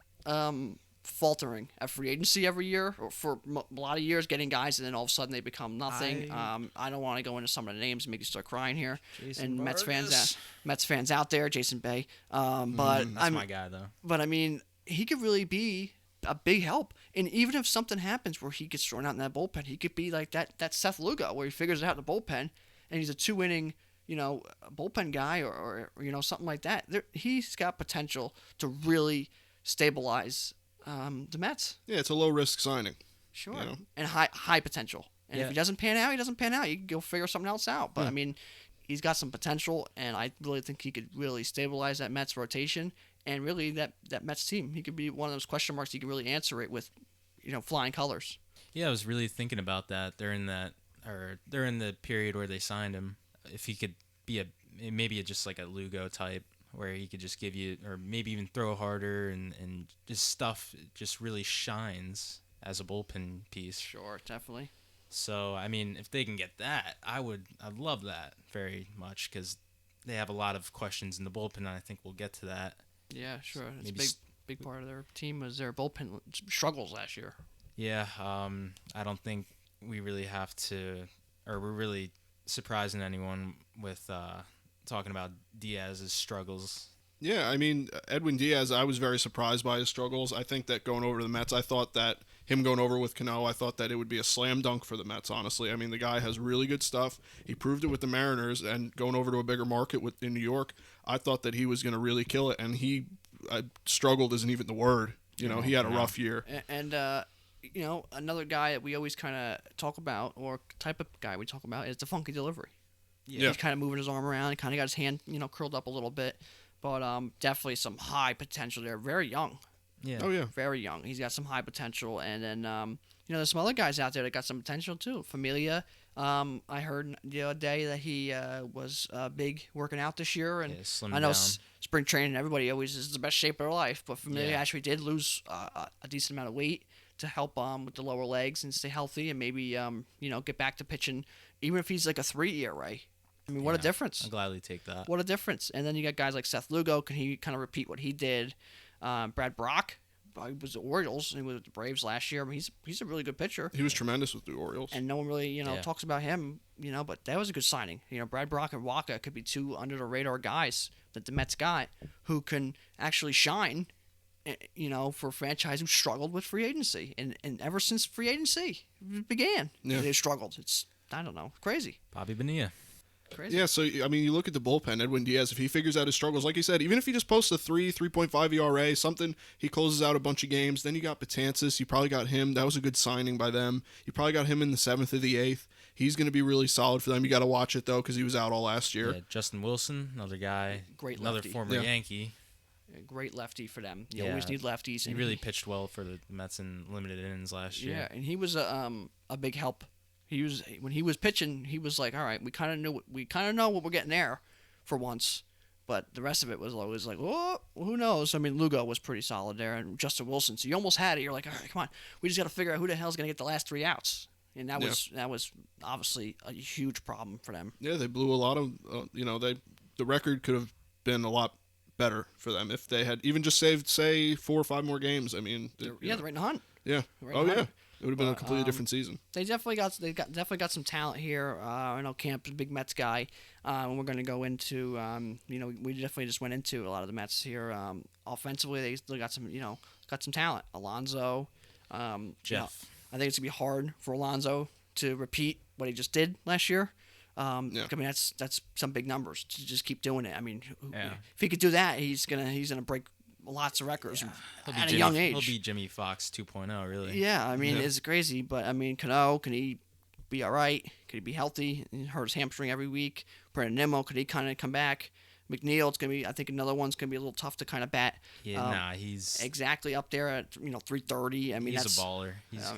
Speaker 2: faltering at free agency every year or for a lot of years, getting guys, and then all of a sudden they become nothing. I don't want to go into some of the names and make you start crying here.
Speaker 3: Jason
Speaker 2: and
Speaker 3: Vargas.
Speaker 2: Mets fans out there, Jason Bay. But
Speaker 3: That's my guy, though.
Speaker 2: But I mean, he could really be a big help. And even if something happens where he gets thrown out in that bullpen, he could be like that Seth Lugo where he figures it out in the bullpen and he's a 2-inning, bullpen guy or something like that. He's got potential to really stabilize the Mets.
Speaker 1: Yeah, it's a low risk signing.
Speaker 2: Sure. And high potential. And if he doesn't pan out, he doesn't pan out. You can go figure something else out. But I mean, he's got some potential, and I really think he could really stabilize that Mets rotation and really that Mets team. He could be one of those question marks you can really answer it with, flying colors.
Speaker 3: Yeah, I was really thinking about that during the period where they signed him. If he could be maybe just like a Lugo type, where he could just give you, or maybe even throw harder and just stuff just really shines as a bullpen piece.
Speaker 2: Sure, definitely.
Speaker 3: So, I mean, if they can get that, I'd love that very much because they have a lot of questions in the bullpen, and I think we'll get to that.
Speaker 2: Yeah, sure. It's
Speaker 3: Maybe
Speaker 2: a big part of their team was their bullpen struggles last year.
Speaker 3: Yeah, I don't think we really have to, or we're really surprising anyone with talking about Diaz's struggles
Speaker 1: Yeah, I mean, Edwin Diaz, I was very surprised by his struggles. I think that going over to the Mets, I thought that him going over with Cano, I thought that it would be a slam dunk for the Mets, honestly. I mean, the guy has really good stuff. He proved it with the Mariners, and going over to a bigger market in New York, I thought that he was going to really kill it, and he struggled isn't even the word. He had a rough year.
Speaker 2: And another guy that we always kind of talk about, or type of guy we talk about, is the funky delivery.
Speaker 1: Yeah.
Speaker 2: He's kind of moving his arm around. He kind of got his hand, curled up a little bit. But definitely some high potential there. Very young.
Speaker 3: Yeah.
Speaker 1: Oh, yeah.
Speaker 2: Very young. He's got some high potential. And then, there's some other guys out there that got some potential, too. Familia, I heard the other day that he was big working out this year. And
Speaker 3: slimmed
Speaker 2: I know
Speaker 3: down.
Speaker 2: Spring training, everybody always is the best shape of their life. But Familia
Speaker 3: Yeah.
Speaker 2: actually did lose a decent amount of weight to help with the lower legs and stay healthy and maybe, get back to pitching, even if he's like a 3 ERA. I mean, what a difference.
Speaker 3: I'll gladly take that.
Speaker 2: What a difference. And then you got guys like Seth Lugo. Can he kind of repeat what he did? Brad Brock, he was the Orioles. He was with the Braves last year. I mean, he's a really good pitcher.
Speaker 1: He was tremendous with the Orioles.
Speaker 2: And no one really, talks about him, but that was a good signing. Brad Brock and Waka could be two under-the-radar guys that the Mets got who can actually shine, for a franchise who struggled with free agency. And ever since free agency began, they've struggled. It's, I don't know, crazy.
Speaker 3: Bobby Bonilla.
Speaker 2: Crazy.
Speaker 1: Yeah, so, I mean, you look at the bullpen, Edwin Diaz, if he figures out his struggles, like you said, even if he just posts a 3.5 ERA, something, he closes out a bunch of games, then you got Betances, you probably got him, that was a good signing by them, you probably got him in the 7th or the 8th, he's going to be really solid for them, you got to watch it, though, because he was out all last year.
Speaker 3: Yeah, Justin Wilson, another guy,
Speaker 2: Great
Speaker 3: another
Speaker 2: lefty.
Speaker 3: former Yankee.
Speaker 2: A great lefty for them. You
Speaker 3: Yeah.
Speaker 2: always need lefties.
Speaker 3: He
Speaker 2: and
Speaker 3: really pitched well for the Mets in limited innings last year.
Speaker 2: Yeah, and he was a big help. He was when he was pitching. He was like, all right, we kind of know what we're getting there, for once. But the rest of it was always like, oh, who knows? I mean, Lugo was pretty solid there, and Justin Wilson. So you almost had it. You're like, all right, come on, we just got to figure out who the hell's gonna get the last 3 outs. And that was obviously a huge problem for them.
Speaker 1: Yeah, they blew a lot of, the record could have been a lot better for them if they had even just saved, say, 4 or 5 more games. I mean,
Speaker 2: They're right in the hunt.
Speaker 1: Yeah.
Speaker 2: Right
Speaker 1: Oh,
Speaker 2: in the
Speaker 1: yeah.
Speaker 2: hunt.
Speaker 1: It would have been a completely different season.
Speaker 2: They definitely got some talent here. I know Camp's a big Mets guy, and we're going to go into we definitely just went into a lot of the Mets here. Offensively, they still got some talent. Alonso,
Speaker 3: Jeff.
Speaker 2: I think it's gonna be hard for Alonso to repeat what he just did last year. I mean that's some big numbers to just keep doing it. I mean, if he could do that, he's gonna break lots of records at a young age.
Speaker 3: He'll be Jimmy Fox 2.0, really.
Speaker 2: Yeah, I mean, it's crazy, but I mean, Cano, can he be all right? Could he be healthy? He hurt his hamstring every week. Brandon Nimmo, could he kind of come back? McNeil, it's gonna be. I think another one's gonna be a little tough to kind of bat.
Speaker 3: Yeah, he's
Speaker 2: exactly up there at 330. I mean,
Speaker 3: he's
Speaker 2: that's
Speaker 3: a baller.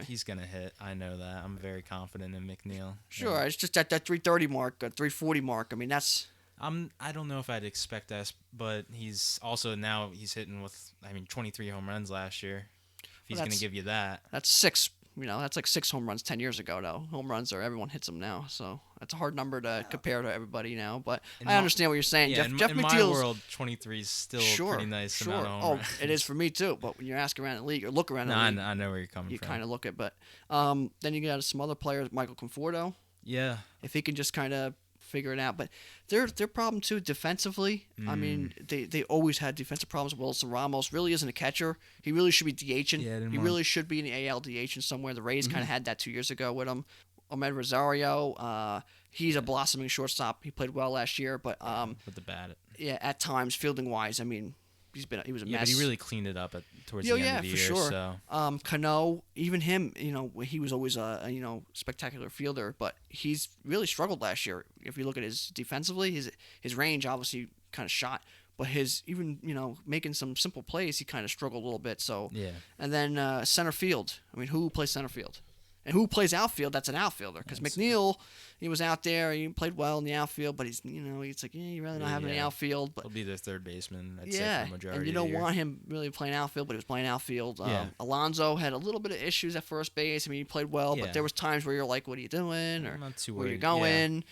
Speaker 3: He's gonna hit. I know that. I'm very confident in McNeil.
Speaker 2: Sure,
Speaker 3: Yeah.
Speaker 2: it's just at that 330 mark, 340 mark. I mean, that's.
Speaker 3: I don't know if I'd expect that, but he's hitting with 23 home runs last year. If he's gonna give you that.
Speaker 2: That's 6. That's like 6 home runs 10 years ago, though. Home runs everyone hits them now, so that's a hard number to compare to everybody now. But I understand what you're saying.
Speaker 3: Yeah,
Speaker 2: Jeff
Speaker 3: in
Speaker 2: McNeil's,
Speaker 3: my world, 23 is still a pretty nice amount of home runs.
Speaker 2: It is for me too. But when you ask around the league or look around the league,
Speaker 3: I know where you're coming
Speaker 2: you
Speaker 3: from.
Speaker 2: kind of look at. But then you got some other players, Michael Conforto.
Speaker 3: Yeah.
Speaker 2: If he can just kind of figure it out. But their problem too defensively. I mean, they always had defensive problems. Wilson Ramos really isn't a catcher. He really should be DHing. He really should be in the AL DHing somewhere. The Rays kind of had that 2 years ago with him. Ahmed Rosario, he's a blossoming shortstop. He played well last year, but
Speaker 3: with the bat.
Speaker 2: Yeah, at times fielding wise, I mean, he was a mess.
Speaker 3: But he really cleaned it up towards the end of the year.
Speaker 2: Sure.
Speaker 3: So.
Speaker 2: Cano, even him, he was always a spectacular fielder, but he's really struggled last year. If you look at his defensively, his range obviously kind of shot, but his even making some simple plays, he kind of struggled a little bit. So
Speaker 3: yeah.
Speaker 2: And then center field. I mean, who plays center field? And who plays outfield? That's an outfielder. Because McNeil, he was out there. He played well in the outfield, but he's it's like you'd rather not have him in the outfield. But
Speaker 3: he'll be their third baseman. I'd say for the majority.
Speaker 2: And you don't want him really playing outfield, but he was playing outfield. Alonso had a little bit of issues at first base. I mean, he played well, but there was times where you're like, "What are you doing?" Or
Speaker 3: not too
Speaker 2: where
Speaker 3: worried.
Speaker 2: you going?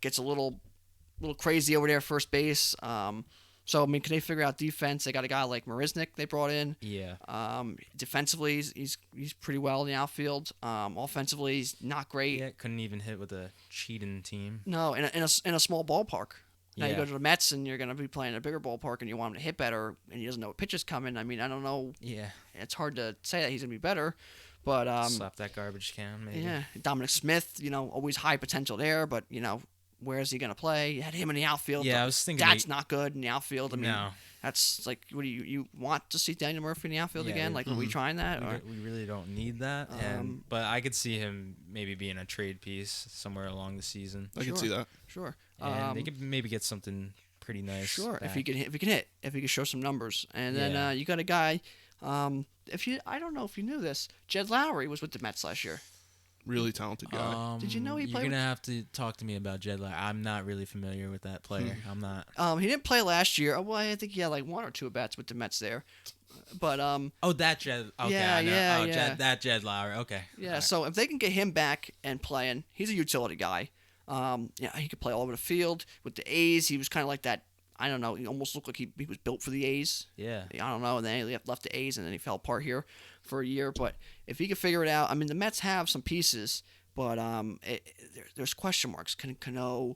Speaker 2: Gets a little crazy over there at first base. So, I mean, can they figure out defense? They got a guy like Marisnik they brought in. Yeah. Defensively, he's pretty well in the outfield. Offensively, he's not great.
Speaker 3: Yeah, couldn't even hit with a cheating team.
Speaker 2: No, in a small ballpark. Now you
Speaker 3: Yeah.
Speaker 2: go to the Mets and you're going to be playing a bigger ballpark and you want him to hit better and he doesn't know what pitch is coming. I mean, I don't know.
Speaker 3: Yeah.
Speaker 2: It's hard to say that he's going to be better. But,
Speaker 3: Slap that garbage can, maybe.
Speaker 2: yeah, Dominic Smith, always high potential there, but, where is he going to play? You had him in the outfield.
Speaker 3: Yeah, I was thinking
Speaker 2: that's not good in the outfield. I mean,
Speaker 3: No.
Speaker 2: that's like, what do you want to see Daniel Murphy in the outfield
Speaker 3: Yeah,
Speaker 2: again? Like, are we trying that? Or?
Speaker 3: We really don't need that. But I could see him maybe being a trade piece somewhere along the season.
Speaker 1: I can see that.
Speaker 2: Sure.
Speaker 3: And they could maybe get something pretty nice.
Speaker 2: Sure,
Speaker 3: back.
Speaker 2: if he can hit, if he can show some numbers, and then you got a guy. I don't know if you knew this, Jed Lowry was with the Mets last year.
Speaker 1: Really talented guy.
Speaker 2: Did you know he played?
Speaker 3: You're gonna have to talk to me about Jed Lowry. I'm not really familiar with that player. I'm not.
Speaker 2: He didn't play last year. Well, I think he had like 1 or 2 at bats with the Mets there, but
Speaker 3: Oh, that Jed. Okay,
Speaker 2: Yeah,
Speaker 3: I know.
Speaker 2: yeah,
Speaker 3: Oh,
Speaker 2: yeah.
Speaker 3: That Jed Lowry. Okay.
Speaker 2: yeah.
Speaker 3: All right.
Speaker 2: So if they can get him back and playing, he's a utility guy. He could play all over the field with the A's. He was kind of like that. I don't know. He almost looked like he was built for the A's.
Speaker 3: Yeah.
Speaker 2: I don't know. And then he left the A's, and then he fell apart here for a year. But if he could figure it out, I mean, the Mets have some pieces, but there's question marks. Can Cano,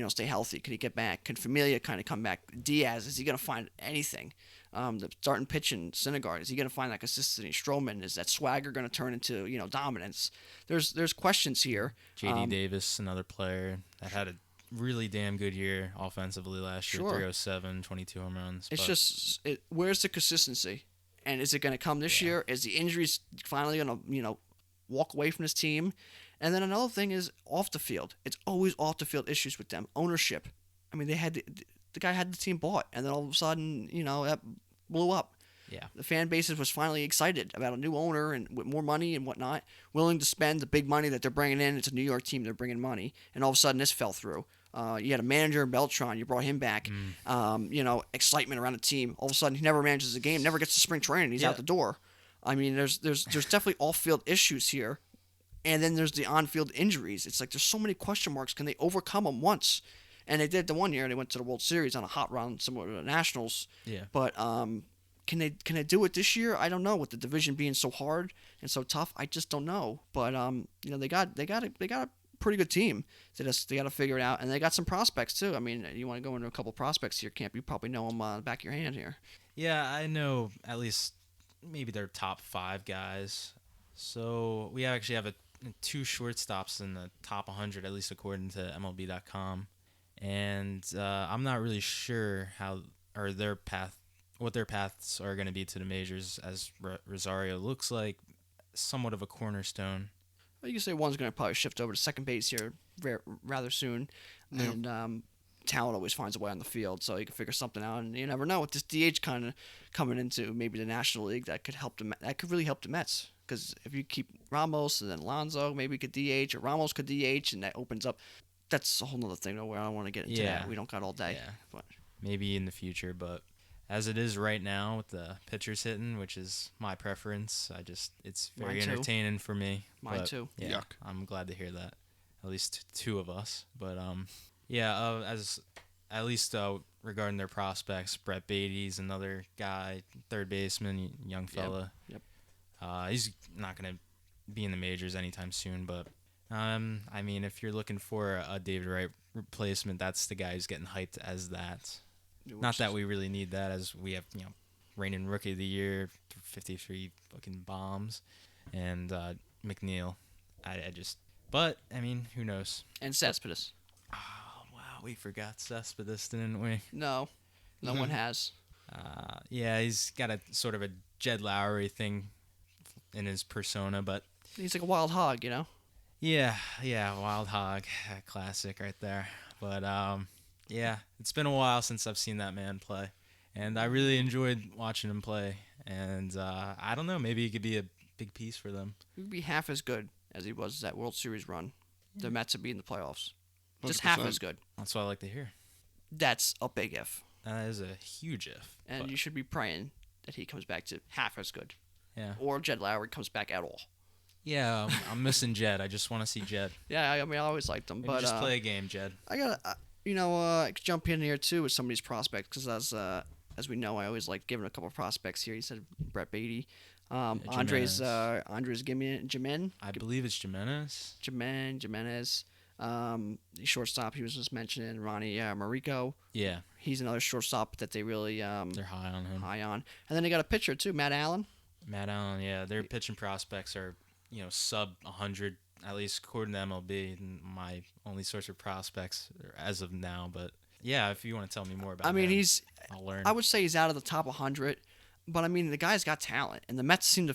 Speaker 2: stay healthy? Can he get back? Can Familia kind of come back? Diaz, is he going to find anything? The starting pitching, Syndergaard, is he going to find that consistency? Stroman, is that swagger going to turn into dominance? There's questions here.
Speaker 3: J.D. Davis, another player that had a really damn good year offensively last year.
Speaker 2: Sure.
Speaker 3: 307, 22 home runs.
Speaker 2: It's
Speaker 3: but
Speaker 2: just where's the consistency, and is it going to come this year? Is the injuries finally going to walk away from this team? And then another thing is off the field. It's always off the field issues with them. Ownership. I mean, they had the guy had the team bought, and then all of a sudden, that blew up.
Speaker 3: Yeah.
Speaker 2: The fan base was finally excited about a new owner and with more money and whatnot, willing to spend the big money that they're bringing in. It's a New York team. They're bringing money, and all of a sudden this fell through. You had a manager in Beltran. You brought him back. Excitement around the team. All of a sudden, he never manages a game. Never gets to spring training. He's out the door. I mean, there's definitely off-field issues here, and then there's the on-field injuries. It's like there's so many question marks. Can they overcome them once? And they did the one year. They went to the World Series on a hot run, similar to the Nationals.
Speaker 3: Yeah.
Speaker 2: But can they do it this year? I don't know. With the division being so hard and so tough, I just don't know. But they got a pretty good team. They got to figure it out, and they got some prospects too. I mean, you want to go into a couple prospects here, Camp? You probably know them the back of your hand here.
Speaker 3: Yeah, I know at least maybe their top 5 guys. So we actually have 2 shortstops in the top 100, at least according to MLB.com. And I'm not really sure what their paths are going to be to the majors, as Rosario looks like somewhat of a cornerstone.
Speaker 2: Well, you can say one's going to probably shift over to second base here rather soon, and talent always finds a way on the field, so you can figure something out. And you never know with this DH kind of coming into maybe the National League, that could really help the Mets. Because if you keep Ramos and then Alonso, maybe could DH, or Ramos could DH, and that opens up. That's a whole other thing, though, where I don't want to get into that. We don't got all day.
Speaker 3: Yeah.
Speaker 2: But
Speaker 3: Maybe in the future, but as it is right now with the pitchers hitting, which is my preference, it's very
Speaker 2: Mine too.
Speaker 3: entertaining for me.
Speaker 2: Mine
Speaker 3: But,
Speaker 2: too.
Speaker 3: Yeah,
Speaker 1: Yuck.
Speaker 3: I'm glad to hear that. At least 2 of us. But as at least regarding their prospects, Brett Beatty's another guy, third baseman, young fella.
Speaker 2: Yep.
Speaker 3: He's not gonna be in the majors anytime soon, but I mean, if you're looking for a David Wright replacement, that's the guy who's getting hyped as that. Not that we really need that, as we have, reigning rookie of the year, 53 fucking bombs, and McNeil. But I mean, who knows?
Speaker 2: And Cespedes.
Speaker 3: Oh wow, we forgot Cespedes, didn't we?
Speaker 2: No one has.
Speaker 3: Yeah, he's got a sort of a Jed Lowry thing in his persona, but
Speaker 2: He's like a wild hog,
Speaker 3: yeah, Wild Hog, classic right there. But yeah, it's been a while since I've seen that man play, and I really enjoyed watching him play. And I don't know, maybe he could be a big piece for them.
Speaker 2: He would be half as good as he was that World Series run. The Mets would be in the playoffs. Just half
Speaker 1: 100%.
Speaker 2: as good.
Speaker 3: That's what I like to hear.
Speaker 2: That's a big if.
Speaker 3: That is a huge if.
Speaker 2: And
Speaker 3: but,
Speaker 2: you should be praying that he comes back to half as good.
Speaker 3: yeah,
Speaker 2: Or Jed Lowry comes back at all.
Speaker 3: yeah, I'm missing Jed. I just want to see Jed.
Speaker 2: Yeah, I mean, I always liked him.
Speaker 3: Maybe
Speaker 2: But
Speaker 3: just play a game, Jed.
Speaker 2: I got I could jump in here too with some of these prospects because as we know, I always like giving a couple of prospects here. You said Brett Beatty, Andres Jimenez.
Speaker 3: I believe it's Jimenez.
Speaker 2: Jimenez. The shortstop he was just mentioning, Ronnie Marico.
Speaker 3: Yeah,
Speaker 2: He's another shortstop that they really
Speaker 3: they're high on him.
Speaker 2: high on. And then they got a pitcher too, Matt Allen.
Speaker 3: Matt Allen, yeah, their pitching prospects are sub 100 at least according to MLB. My only source of prospects as of now, but yeah, if you want to tell me more about,
Speaker 2: I mean,
Speaker 3: him, I'll learn.
Speaker 2: I would say he's out of the top 100, but I mean the guy's got talent, and the Mets seem to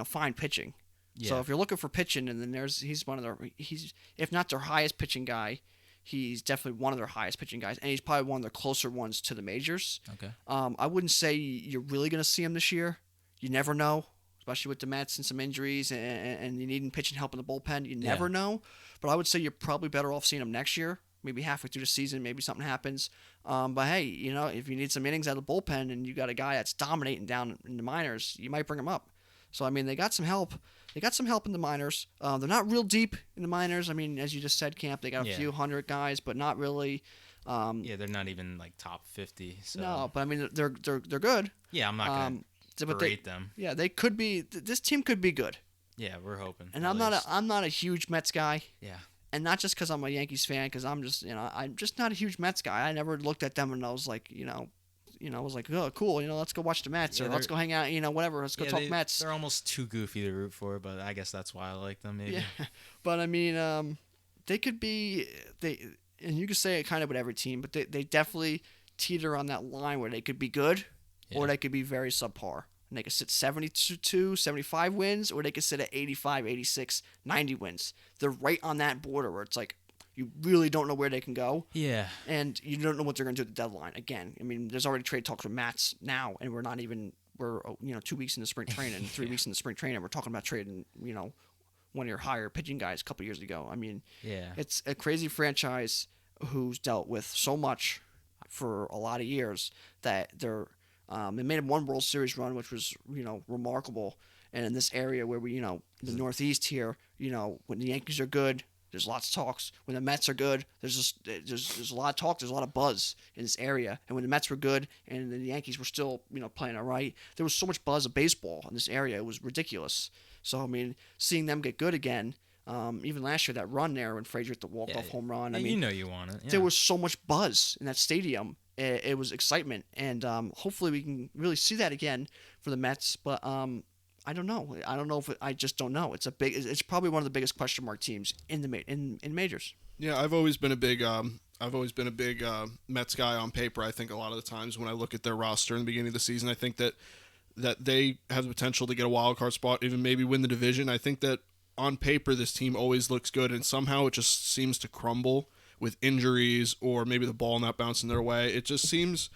Speaker 2: find pitching.
Speaker 3: Yeah.
Speaker 2: So if you're looking for pitching, and then he's one of their if not their highest pitching guy, he's definitely one of their highest pitching guys, and he's probably one of the closer ones to the majors.
Speaker 3: Okay.
Speaker 2: I wouldn't say you're really going to see him this year. You never know, especially with the Mets and some injuries, and you needing pitching help in the bullpen. You never know, but I would say you're probably better off seeing him next year. Maybe halfway through the season, maybe something happens. But hey, if you need some innings out of the bullpen and you got a guy that's dominating down in the minors, you might bring him up. So I mean, they got some help. They got some help in the minors. They're not real deep in the minors. I mean, as you just said, Camp, they got a few hundred guys, but not really.
Speaker 3: They're not even like top 50. So.
Speaker 2: No, but I mean, they're good.
Speaker 3: Yeah, I'm not gonna berate them.
Speaker 2: Yeah, they could be. This team could be good.
Speaker 3: Yeah, we're hoping.
Speaker 2: And I'm not a huge Mets guy.
Speaker 3: Yeah.
Speaker 2: And not just because I'm a Yankees fan, because I'm just not a huge Mets guy. I never looked at them and I was like, I was like, oh, cool, let's go watch the Mets or let's go hang out, whatever, let's go talk Mets.
Speaker 3: They're almost too goofy to root for, but I guess that's why I like them, maybe.
Speaker 2: Yeah, but I mean, they could be, and you could say it kind of with every team, but they definitely teeter on that line where they could be good or they could be very subpar. And they could sit 72, 75 wins, or they could sit at 85, 86, 90 wins. They're right on that border where it's like you really don't know where they can go.
Speaker 3: Yeah.
Speaker 2: And you don't know what they're going to do at the deadline. Again, I mean, there's already trade talks with Mats now, and we're 2 weeks into spring training, 3 weeks into spring training. We're talking about trading, one of your higher pitching guys a couple years ago. I mean, it's a crazy franchise who's dealt with so much for a lot of years that they're. They made one World Series run, which was, remarkable. And in this area where we, the Northeast here, when the Yankees are good, there's lots of talks. When the Mets are good, there's a lot of talk. There's a lot of buzz in this area. And when the Mets were good and the Yankees were still, playing all right, there was so much buzz of baseball in this area. It was ridiculous. So, I mean, seeing them get good again, even last year, that run there when Frazier hit the walk-off home run. I mean,
Speaker 3: you want it. Yeah.
Speaker 2: There was so much buzz in that stadium. It was excitement, and hopefully we can really see that again for the Mets. But I don't know. I just don't know. It's probably one of the biggest question mark teams in majors.
Speaker 1: Yeah, I've always been a big Mets guy on paper. I think a lot of the times when I look at their roster in the beginning of the season, I think that they have the potential to get a wild card spot, even maybe win the division. I think that on paper this team always looks good, and somehow it just seems to crumble with injuries or maybe the ball not bouncing their way. It just seems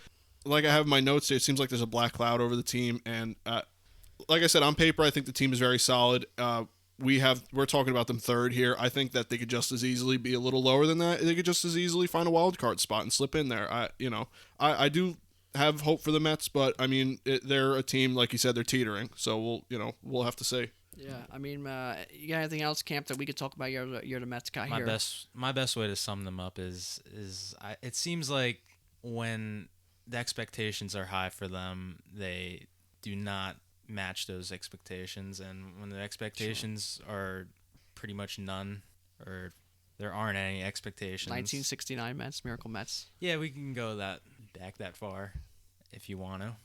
Speaker 1: like I have my notes here. It seems like there's a black cloud over the team. And like I said, on paper, I think the team is very solid. We're talking about them third here. I think that they could just as easily be a little lower than that. They could just as easily find a wild card spot and slip in there. I do have hope for the Mets, but I mean, they're a team, like you said, they're teetering. So we'll have to see.
Speaker 2: Yeah, I mean, you got anything else, Camp, that we could talk about? You're the Mets guy here.
Speaker 3: My best way to sum them up is it seems like when the expectations are high for them, they do not match those expectations, and when the expectations are pretty much none, or there aren't any expectations.
Speaker 2: 1969 Mets, Miracle Mets.
Speaker 3: Yeah, we can go back that far if you want to.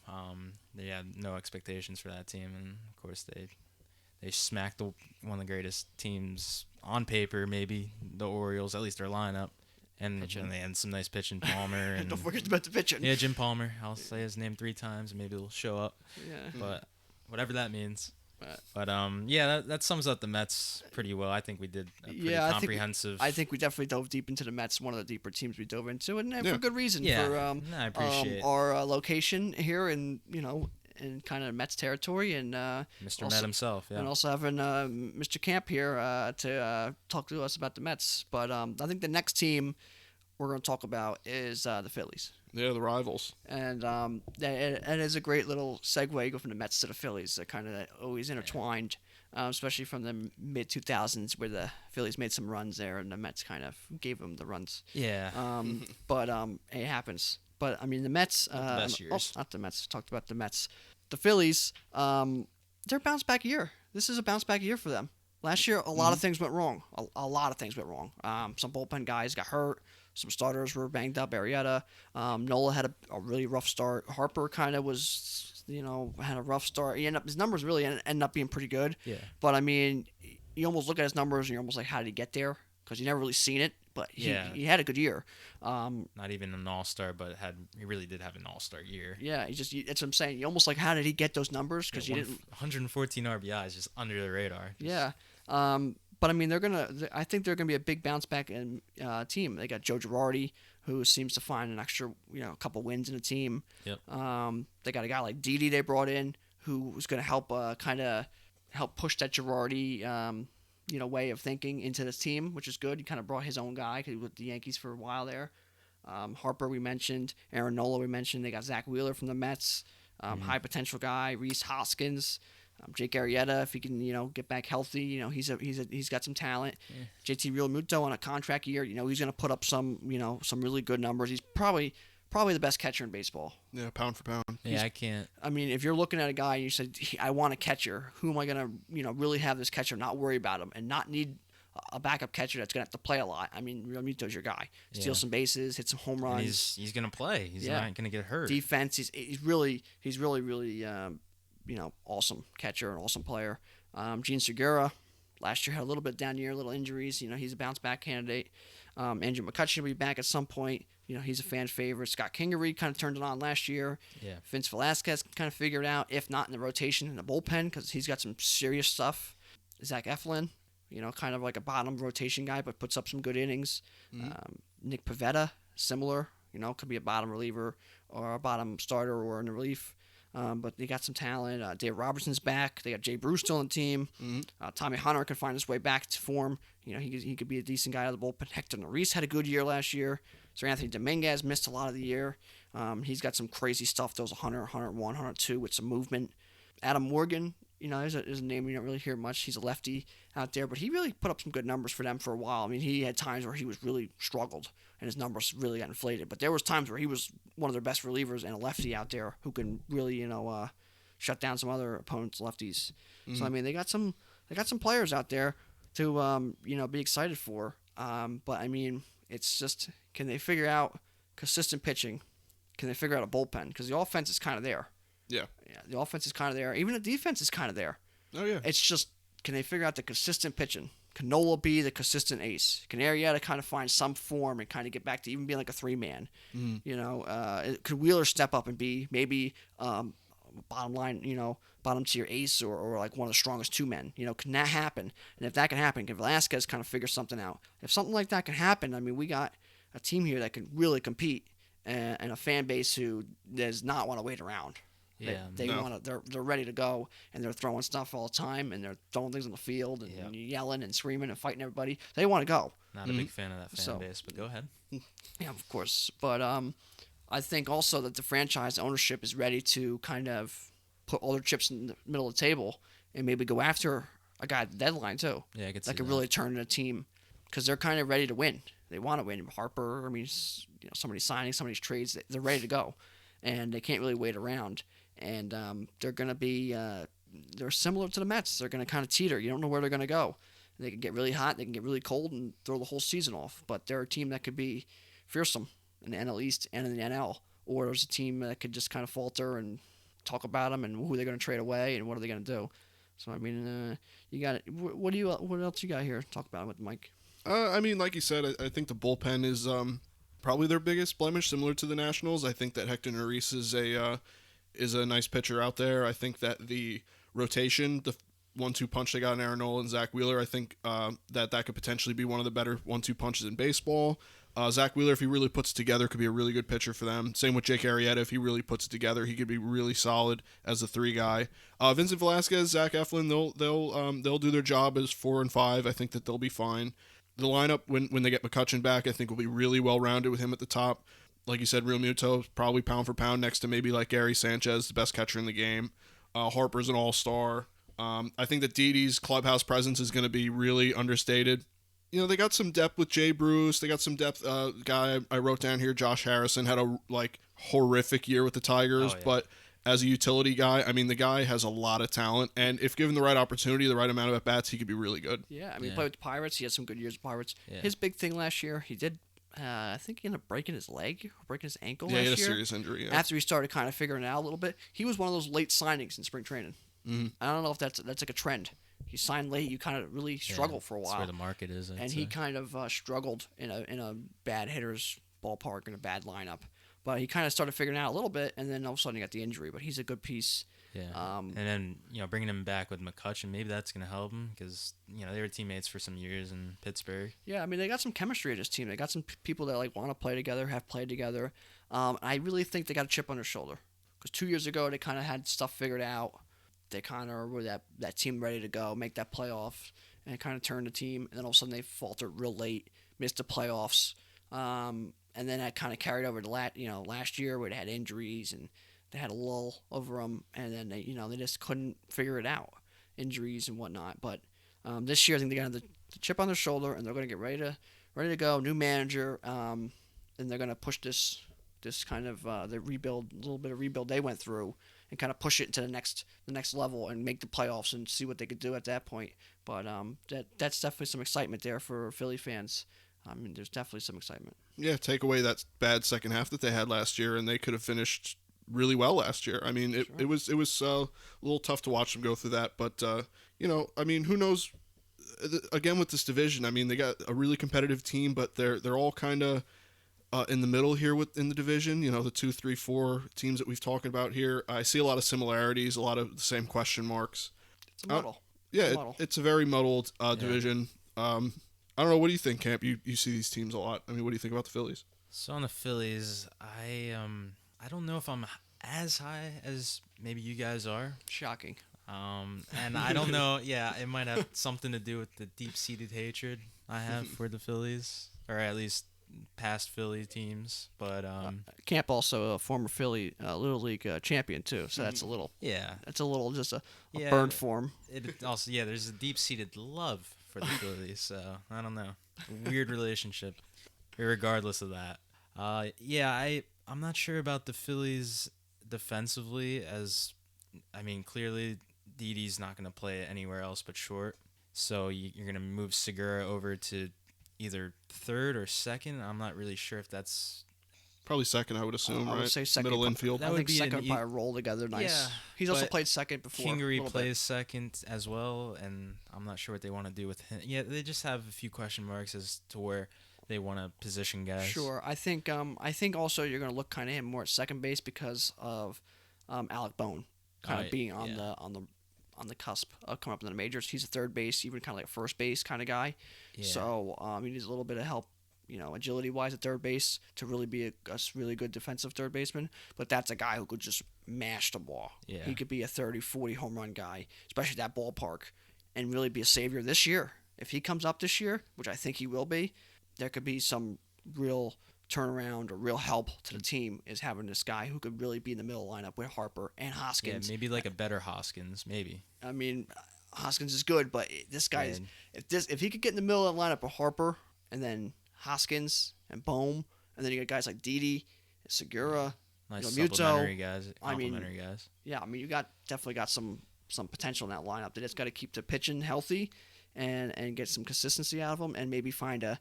Speaker 3: They had no expectations for that team, and of course they smacked one of the greatest teams on paper, maybe the Orioles, at least their lineup. And they had some nice pitching, Palmer. And
Speaker 2: don't forget about the pitching.
Speaker 3: Yeah, Jim Palmer. I'll say his name 3 times, and maybe it'll show up.
Speaker 2: Yeah.
Speaker 3: But whatever that means. But that sums up the Mets pretty well. I think we did a pretty comprehensive.
Speaker 2: I think we definitely dove deep into the Mets. One of the deeper teams we dove into, and for good reason.
Speaker 3: Yeah,
Speaker 2: for
Speaker 3: I appreciate
Speaker 2: our location here, and in kind of Mets territory, and
Speaker 3: Mr. Met himself, yeah,
Speaker 2: and also having Mr. Camp here to talk to us about the Mets. But I think the next team we're going to talk about is the Phillies.
Speaker 1: Yeah, the rivals.
Speaker 2: And that is a great little segue, go from the Mets to the Phillies. They're kind of always intertwined, especially from the mid-2000s where the Phillies made some runs there and the Mets kind of gave them the runs.
Speaker 3: Yeah.
Speaker 2: But it happens. But, I mean, the Mets...
Speaker 3: the best years.
Speaker 2: Not the Mets. Talked about the Mets. The Phillies, they're a bounce-back year. This is a bounce-back year for them. Last year, a lot of things went wrong. A lot of things went wrong. Some bullpen guys got hurt. Some starters were banged up. Arrieta. Nola had a really rough start. Harper kind of was, had a rough start. His numbers really ended up being pretty good.
Speaker 3: Yeah.
Speaker 2: But, I mean, you almost look at his numbers and you're almost like, how did he get there? Because you never really seen it. But he had a good year.
Speaker 3: Not even an all-star, but he really did have an all-star year.
Speaker 2: Yeah, that's what I'm saying. You almost like, how did he get those numbers? Because you didn't.
Speaker 3: 114 RBIs just under the radar.
Speaker 2: Yeah. But I mean, I think they're gonna be a big bounce back team. They got Joe Girardi, who seems to find an extra, a couple wins in the team.
Speaker 3: Yep.
Speaker 2: They got a guy like Didi they brought in, who was gonna help help push that Girardi, way of thinking into this team, which is good. He kind of brought his own guy 'cause he was with the Yankees for a while there. Harper we mentioned, Aaron Nola we mentioned. They got Zach Wheeler from the Mets, high potential guy. Reese Hoskins. Jake Arrieta, if he can, get back healthy, he's got some talent. Yeah. JT Realmuto on a contract year, he's going to put up some really good numbers. He's probably the best catcher in baseball.
Speaker 1: Yeah, pound for pound.
Speaker 3: Yeah, I can't.
Speaker 2: I mean, if you're looking at a guy and you said, I want a catcher, who am I going to, really have this catcher, not worry about him, and not need a backup catcher that's going to have to play a lot? I mean, Realmuto's your guy. Steal some bases, hit some home runs.
Speaker 3: And he's going to play. He's not going to get hurt.
Speaker 2: Defense, he's really awesome catcher and awesome player. Gene Segura, last year had a little bit down year, little injuries. He's a bounce back candidate. Andrew McCutcheon will be back at some point. He's a fan favorite. Scott Kingery kind of turned it on last year.
Speaker 3: Yeah.
Speaker 2: Vince Velasquez kind of figured it out, if not in the rotation, in the bullpen, because he's got some serious stuff. Zach Eflin, kind of like a bottom rotation guy, but puts up some good innings. Nick Pivetta, similar, could be a bottom reliever or a bottom starter or in the relief. But they got some talent. Dave Robertson's back. They got Jay Bruce still on the team. Tommy Hunter can find his way back to form. He could be a decent guy out of the bullpen. Hector Neris had a good year last year. Sir Anthony Dominguez missed a lot of the year. He's got some crazy stuff. Those 100, 101, 102 with some movement. Adam Morgan, there's a name you don't really hear much. He's a lefty out there, but he really put up some good numbers for them for a while. I mean, he had times where he was really struggled and his numbers really got inflated. But there was times where he was one of their best relievers and a lefty out there who can really, shut down some other opponents' lefties. So I mean, they got some players out there to be excited for. But I mean, it's just, can they figure out consistent pitching? Can they figure out a bullpen? Because the offense is kind of there.
Speaker 1: Yeah,
Speaker 2: the offense is kind of there. Even the defense is kind of there.
Speaker 1: Oh yeah.
Speaker 2: It's just, can they figure out the consistent pitching? Can Nola be the consistent ace? Can Arrieta kind of find some form and kind of get back to even being like a three-man? Could Wheeler step up and be maybe bottom line, bottom tier ace or like one of the strongest two men? Can that happen? And if that can happen, can Velasquez kind of figure something out? If something like that can happen, I mean, we got a team here that can really compete and a fan base who does not want to wait around.
Speaker 3: Yeah,
Speaker 2: They're ready to go, and they're throwing stuff all the time, and they're throwing things on the field and yelling and screaming and fighting everybody. They want to go.
Speaker 3: Not a big fan of that fan base, but go ahead.
Speaker 2: Yeah, of course. But I think also that the franchise ownership is ready to kind of put all their chips in the middle of the table and maybe go after a guy at the deadline too.
Speaker 3: Yeah, I could see
Speaker 2: that could really turn a team because they're kind of ready to win. They want to win. Harper, I mean, somebody's signing, somebody's trades. They're ready to go, and they can't really wait around. And they're going to be they're similar to the Mets. They're going to kind of teeter. You don't know where they're going to go. They can get really hot. They can get really cold and throw the whole season off. But they're a team that could be fearsome in the NL East and in the NL. Or there's a team that could just kind of falter and talk about them and who they're going to trade away and what are they going to do. So, I mean, you got it. What else you got here? Talk about it with Mike.
Speaker 1: I mean, like you said, I think the bullpen is probably their biggest blemish, similar to the Nationals. I think that Hector Neris is a nice pitcher out there. I think that the rotation, the 1-2 punch they got in Aaron Nola and Zach Wheeler, I think that could potentially be one of the better 1-2 punches in baseball. Zach Wheeler, if he really puts it together, could be a really good pitcher for them. Same with Jake Arrieta. If he really puts it together, he could be really solid as a 3 guy. Vincent Velasquez, Zach Eflin, they'll do their job as 4 and 5. I think that they'll be fine. The lineup, when they get McCutcheon back, I think will be really well-rounded with him at the top. Like you said, Realmuto, probably pound for pound next to maybe like Gary Sanchez, the best catcher in the game. Harper's an all-star. I think that Didi's clubhouse presence is going to be really understated. They got some depth with Jay Bruce. They got some depth. Guy I wrote down here, Josh Harrison, had a horrific year with the Tigers.
Speaker 3: Oh, yeah.
Speaker 1: But as a utility guy. I mean, the guy has a lot of talent, and if given the right opportunity, the right amount of at bats, he could be really good.
Speaker 2: Yeah, I mean, he
Speaker 3: Yeah.
Speaker 2: played with the Pirates. He had some good years with the Pirates.
Speaker 3: Yeah.
Speaker 2: His big thing last year, he did. I think he ended up breaking his leg, or breaking his ankle
Speaker 1: Yeah,
Speaker 2: last
Speaker 1: he had a
Speaker 2: year.
Speaker 1: serious injury. Yeah.
Speaker 2: After he started kind of figuring it out a little bit, he was one of those late signings in spring training.
Speaker 1: Mhm.
Speaker 2: I don't know if that's like a trend. You sign late, you kind of really struggle for a
Speaker 3: That's
Speaker 2: while,
Speaker 3: where the market is. I'd
Speaker 2: and
Speaker 3: say.
Speaker 2: he kind of struggled in a bad hitter's ballpark in a bad lineup. But he kind of started figuring it out a little bit, and then all of a sudden he got the injury. But he's a good piece.
Speaker 3: Yeah. And then, bringing him back with McCutcheon, maybe that's going to help him because, they were teammates for some years in Pittsburgh.
Speaker 2: Yeah, I mean, they got some chemistry at his team. They got some people that want to play together, have played together. I really think they got a chip on their shoulder because 2 years ago they kind of had stuff figured out. They kind of were that team ready to go, make that playoff, and kind of turned the team. And then all of a sudden they faltered real late, missed the playoffs, and then that kind of carried over to last year where they had injuries and they had a lull over them, and then they just couldn't figure it out, injuries and whatnot. But this year I think they got the chip on their shoulder, and they're going to get ready to go. New manager, and they're going to push this kind of the rebuild, little bit of rebuild they went through, and kind of push it to the next level and make the playoffs and see what they could do at that point. But that's definitely some excitement there for Philly fans. I mean, there's definitely some excitement.
Speaker 1: Yeah, take away that bad second half that they had last year, and they could have finished really well last year. I mean, it was a little tough to watch them go through that, but I mean, who knows? Again, with this division, I mean, they got a really competitive team, but they're all kind of in the middle here within the division. The 2, 3, 4 teams that we've talked about here. I see a lot of similarities, a lot of the same question marks.
Speaker 2: It's a muddle.
Speaker 1: Yeah, it's a very muddled division. I don't know. What do you think, Camp? You see these teams a lot. I mean, what do you think about the Phillies?
Speaker 3: So on the Phillies, I don't know if I'm as high as maybe you guys are.
Speaker 2: Shocking.
Speaker 3: And I don't know. Yeah, it might have something to do with the deep-seated hatred I have for the Phillies, or at least past Philly teams. But
Speaker 2: Camp also a former Philly Little League champion too, so that's a little.
Speaker 3: Yeah,
Speaker 2: that's a little just a
Speaker 3: yeah,
Speaker 2: burn form.
Speaker 3: It also there's a deep-seated love for the Phillies, so I don't know, weird relationship. Regardless of that, I'm not sure about the Phillies defensively. As I mean, clearly Didi's not going to play anywhere else but short, so you're going to move Segura over to either third or second. I'm not really sure if that's
Speaker 1: probably second. I would assume,
Speaker 2: I would
Speaker 1: right?
Speaker 2: say second.
Speaker 1: Middle infield.
Speaker 2: I think second would probably roll together nice.
Speaker 3: Yeah,
Speaker 2: he's also played second before.
Speaker 3: Kingery plays second as well, and I'm not sure what they want to do with him. Yeah, they just have a few question marks as to where they want to position guys.
Speaker 2: Sure, I think also you're going to look kind of him more at second base because of Alec Bohm kind of being on the cusp of coming up in the majors. He's a third base, even kind of like a first base kind of guy. Yeah. So he needs a little bit of help, agility wise at third base to really be a really good defensive third baseman. But that's a guy who could just mash the ball.
Speaker 3: Yeah.
Speaker 2: He could be a 30, 40 home run guy, especially that ballpark, and really be a savior this year. If he comes up this year, which I think he will be, there could be some real turnaround or real help to the team is having this guy who could really be in the middle lineup with Harper and Hoskins.
Speaker 3: Yeah, maybe like a better Hoskins, maybe.
Speaker 2: I mean, Hoskins is good, but this guy is if he could get in the middle of the lineup with Harper and then Hoskins and Bohm, and then you got guys like Didi, Segura,
Speaker 3: nice
Speaker 2: Muto,
Speaker 3: guys, complimentary guys.
Speaker 2: Yeah, I mean you definitely got some potential in that lineup. They just got to keep the pitching healthy and get some consistency out of them, and maybe find a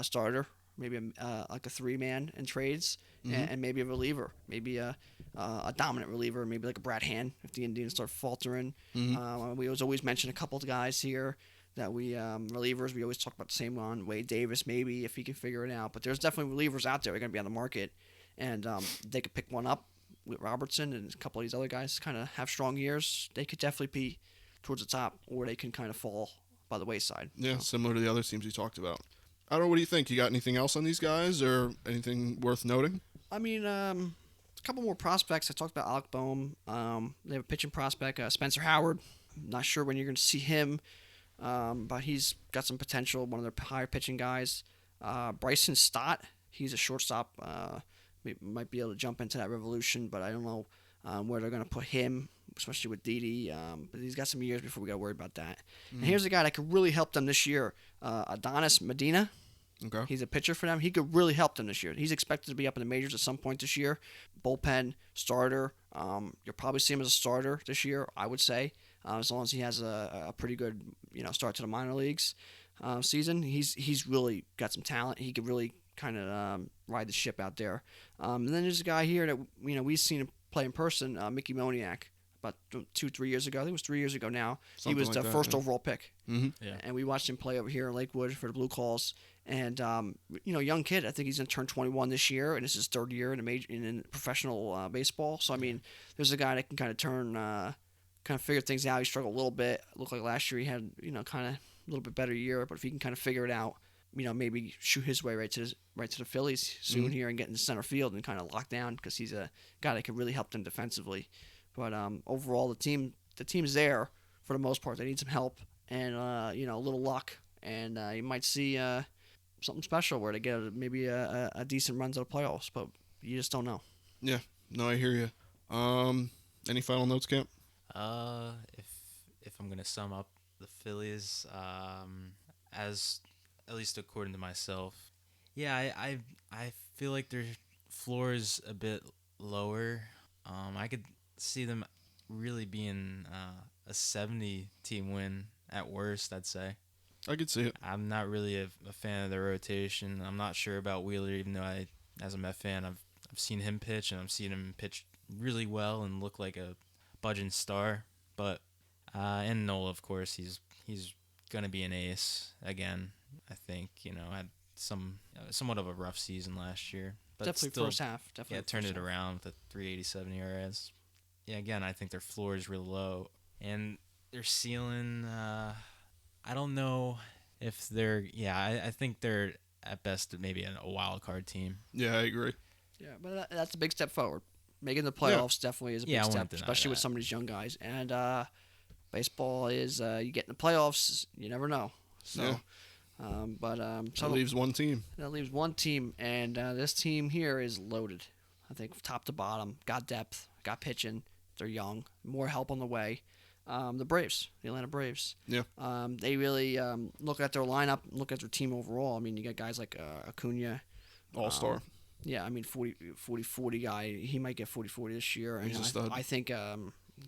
Speaker 2: starter, maybe like a 3-man in trades, and maybe a reliever, maybe a dominant reliever, maybe like a Brad Hand if the Indians start faltering. We always mention a couple of guys here that we relievers. We always talk about the same one, Wade Davis, maybe if he can figure it out. But there's definitely relievers out there that are going to be on the market, and they could pick one up with Robertson and a couple of these other guys kind of have strong years. They could definitely be towards the top, or they can kind of fall by the wayside.
Speaker 1: Yeah, similar to the other teams you talked about. I don't know. What do you think? You got anything else on these guys, or anything worth noting?
Speaker 2: I mean, a couple more prospects. I talked about Alec Bohm. They have a pitching prospect, Spencer Howard. Not sure when you're going to see him, but he's got some potential. One of their higher pitching guys. Bryson Stott. He's a shortstop. Might be able to jump into that revolution, but I don't know where they're going to put him, especially with Didi. But he's got some years before we got to worry about that. And here's a guy that could really help them this year, Adonis Medina.
Speaker 1: Okay.
Speaker 2: He's a pitcher for them. He could really help them this year. He's expected to be up in the majors at some point this year. Bullpen, starter. You'll probably see him as a starter this year, I would say, as long as he has a pretty good start to the minor leagues season. He's really got some talent. He could really kind of ride the ship out there. And then there's a guy here that we've seen him play in person, Mickey Moniak, about 2-3 years ago. I think it was 3 years ago now.
Speaker 1: Something
Speaker 2: he was
Speaker 1: like
Speaker 2: the
Speaker 1: that,
Speaker 2: first
Speaker 1: yeah.
Speaker 2: overall pick.
Speaker 1: Mm-hmm.
Speaker 3: Yeah.
Speaker 2: And we watched him play over here in Lakewood for the Blue Calls. And young kid. I think he's gonna turn 21 this year, and this is his third year in professional baseball. So I mean, there's a guy that can kind of figure things out. He struggled a little bit. Looked like last year he had kind of a little bit better year, but if he can kind of figure it out, maybe shoot his way right to the Phillies soon here and get into center field and kind of lock down, because he's a guy that can really help them defensively. But overall, the team's there for the most part. They need some help and a little luck, and you might see something special where they get maybe a decent run to the playoffs. But you just don't know.
Speaker 1: Yeah. No, I hear you. Any final notes, Camp?
Speaker 3: If I'm gonna sum up the Phillies, as at least according to myself, yeah, I feel like their floor is a bit lower. I could see them really being a 70 team win at worst, I'd say.
Speaker 1: I could see it.
Speaker 3: I'm not really a fan of their rotation. I'm not sure about Wheeler, even though as a Met fan, I've seen him pitch, and I've seen him pitch really well and look like a budging star. But and Nola, of course, he's gonna be an ace again. I think had somewhat of a rough season last year, but
Speaker 2: Definitely
Speaker 3: still,
Speaker 2: first half. Definitely
Speaker 3: turned
Speaker 2: first
Speaker 3: it
Speaker 2: half.
Speaker 3: around with a 3.87 ERA. Yeah, again, I think their floor is real low, and their ceiling. I don't know if they're. Yeah, I think they're at best maybe a wild card team.
Speaker 1: Yeah, I agree.
Speaker 2: Yeah, but that's a big step forward. Making the playoffs definitely is a big
Speaker 3: I won't
Speaker 2: step,
Speaker 3: deny
Speaker 2: especially with
Speaker 3: that.
Speaker 2: some of these young guys. And baseball is you get in the playoffs, you never know. So,
Speaker 1: Yeah.
Speaker 2: So
Speaker 1: That leaves one team.
Speaker 2: that leaves one team, and this team here is loaded. I think top to bottom, got depth, got pitching. They're young, more help on the way. The Braves, the Atlanta Braves.
Speaker 1: Yeah.
Speaker 2: They really look at their lineup, look at their team overall. I mean, you got guys like Acuna.
Speaker 1: All-star.
Speaker 2: Yeah, I mean, 40 guy. He might get 40-40 this year. And
Speaker 1: He's a stud.
Speaker 2: I think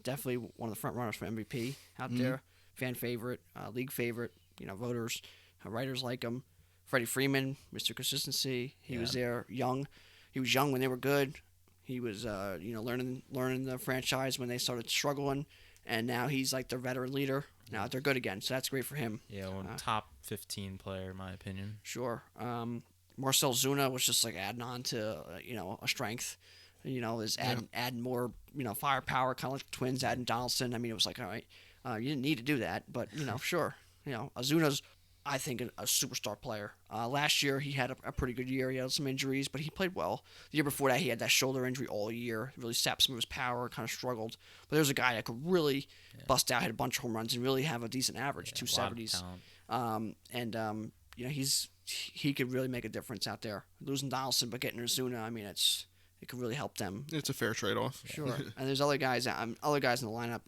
Speaker 2: definitely one of the front runners for MVP out
Speaker 1: Mm-hmm.
Speaker 2: there. Fan favorite, league favorite. Voters, writers like him. Freddie Freeman, Mr. Consistency. He was there young. He was young when they were good. He was learning the franchise when they started struggling, and now he's like their veteran leader. Now they're good again, so that's great for him.
Speaker 3: Yeah, top 15 player in my opinion.
Speaker 2: Sure. Marcel Zuna was just like adding on to a strength. Is adding more firepower, kind of like the Twins adding Donaldson. I mean, it was like, all right, you didn't need to do that, but sure. Azuna's, I think, a superstar player. Last year he had a pretty good year. He had some injuries, but he played well. The year before that he had that shoulder injury all year. It really sapped some of his power. Kind of struggled. But there's a guy that could really bust out, hit a bunch of home runs, and really have a decent average,
Speaker 3: A lot of
Speaker 2: 270s.
Speaker 3: talent.
Speaker 2: He could really make a difference out there. Losing Donaldson, but getting Ozuna, I mean, it could really help them.
Speaker 1: It's a fair trade-off.
Speaker 2: Sure. And there's other guys in the lineup.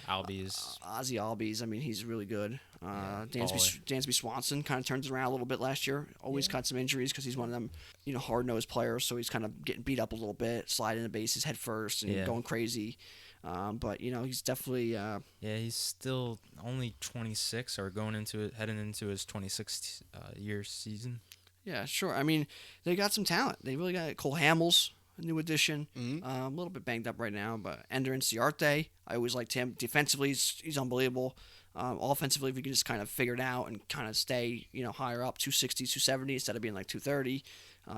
Speaker 3: Albies.
Speaker 2: Ozzy Albies. I mean, he's really good. Dansby Swanson kind of turns it around a little bit last year. Always got some injuries because he's one of them, hard-nosed players. So he's kind of getting beat up a little bit, sliding the bases head first and going crazy. But he's definitely.
Speaker 3: He's still only 26, or heading into his 26th year season.
Speaker 2: Yeah, sure. I mean, they got some talent. They really got Cole Hamels, a new addition.
Speaker 1: Mhm.
Speaker 2: A little bit banged up right now, but Ender Inciarte, I always liked him. Defensively, he's unbelievable. Offensively, if you can just kind of figure it out and kind of stay, higher up, 260, 270 instead of being like 230,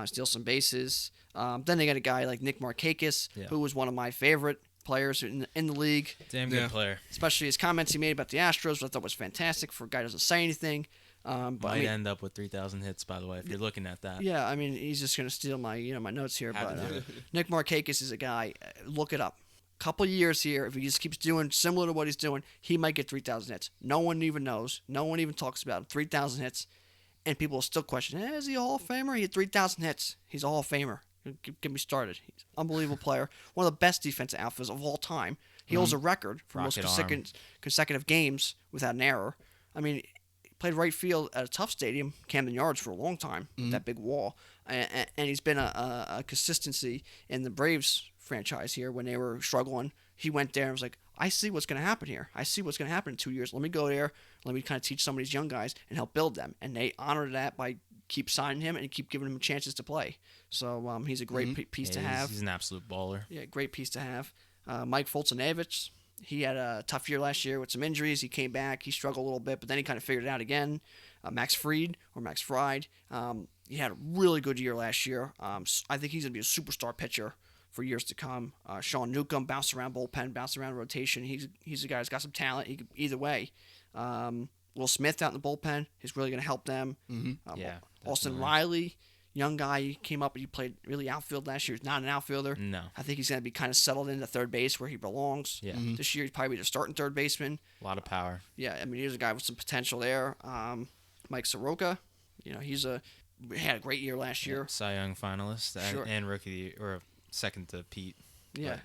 Speaker 2: steal some bases. Then they got a guy like Nick Markakis, who was one of my favorite players in the league.
Speaker 3: Damn good player.
Speaker 2: Especially his comments he made about the Astros, which I thought was fantastic for a guy who doesn't say anything. But
Speaker 3: Might end up with 3,000 hits, by the way, if you're looking at that.
Speaker 2: Yeah, I mean, he's just gonna steal my my notes here.
Speaker 3: Had
Speaker 2: But
Speaker 3: to do it.
Speaker 2: Nick Markakis is a guy. Look it up. Couple years here, if he just keeps doing similar to what he's doing, he might get 3,000 hits. No one even knows. No one even talks about it. 3,000 hits, and people will still question, is he a Hall of Famer? He had 3,000 hits. He's a Hall of Famer. Get me started. He's an unbelievable player. One of the best defensive outfielders of all time. He holds a record for most consecutive games without an error. I mean, he played right field at a tough stadium, Camden Yards, for a long time, with that big wall. And he's been a consistency in the Braves franchise here when they were struggling. He went there and was like, I see what's going to happen here. I see what's going to happen in 2 years. Let me go there. Let me kind of teach some of these young guys and help build them. And they honored that by keep signing him and keep giving him chances to play. So he's a great piece to have.
Speaker 3: He's an absolute baller.
Speaker 2: Yeah, great piece to have. Mike Foltynewicz, he had a tough year last year with some injuries. He came back. He struggled a little bit, but then he kind of figured it out again. Max Fried, he had a really good year last year. I think he's going to be a superstar pitcher for years to come. Sean Newcomb bounced around bullpen, bounced around rotation. He's a guy who's got some talent. He could, either way. Will Smith out in the bullpen is really going to help them. Austin
Speaker 3: definitely.
Speaker 2: Riley, young guy, he came up and he played really outfield last year. He's not an outfielder.
Speaker 3: No.
Speaker 2: I think he's going to be kind of settled into third base where he belongs.
Speaker 3: Yeah.
Speaker 2: This year he's probably the starting third baseman.
Speaker 3: A lot of power.
Speaker 2: Yeah, I mean, he's a guy with some potential there. Mike Soroka, he had a great year last year.
Speaker 3: Cy Young finalist
Speaker 2: Sure.
Speaker 3: and rookie or second to Pete.
Speaker 2: Yeah,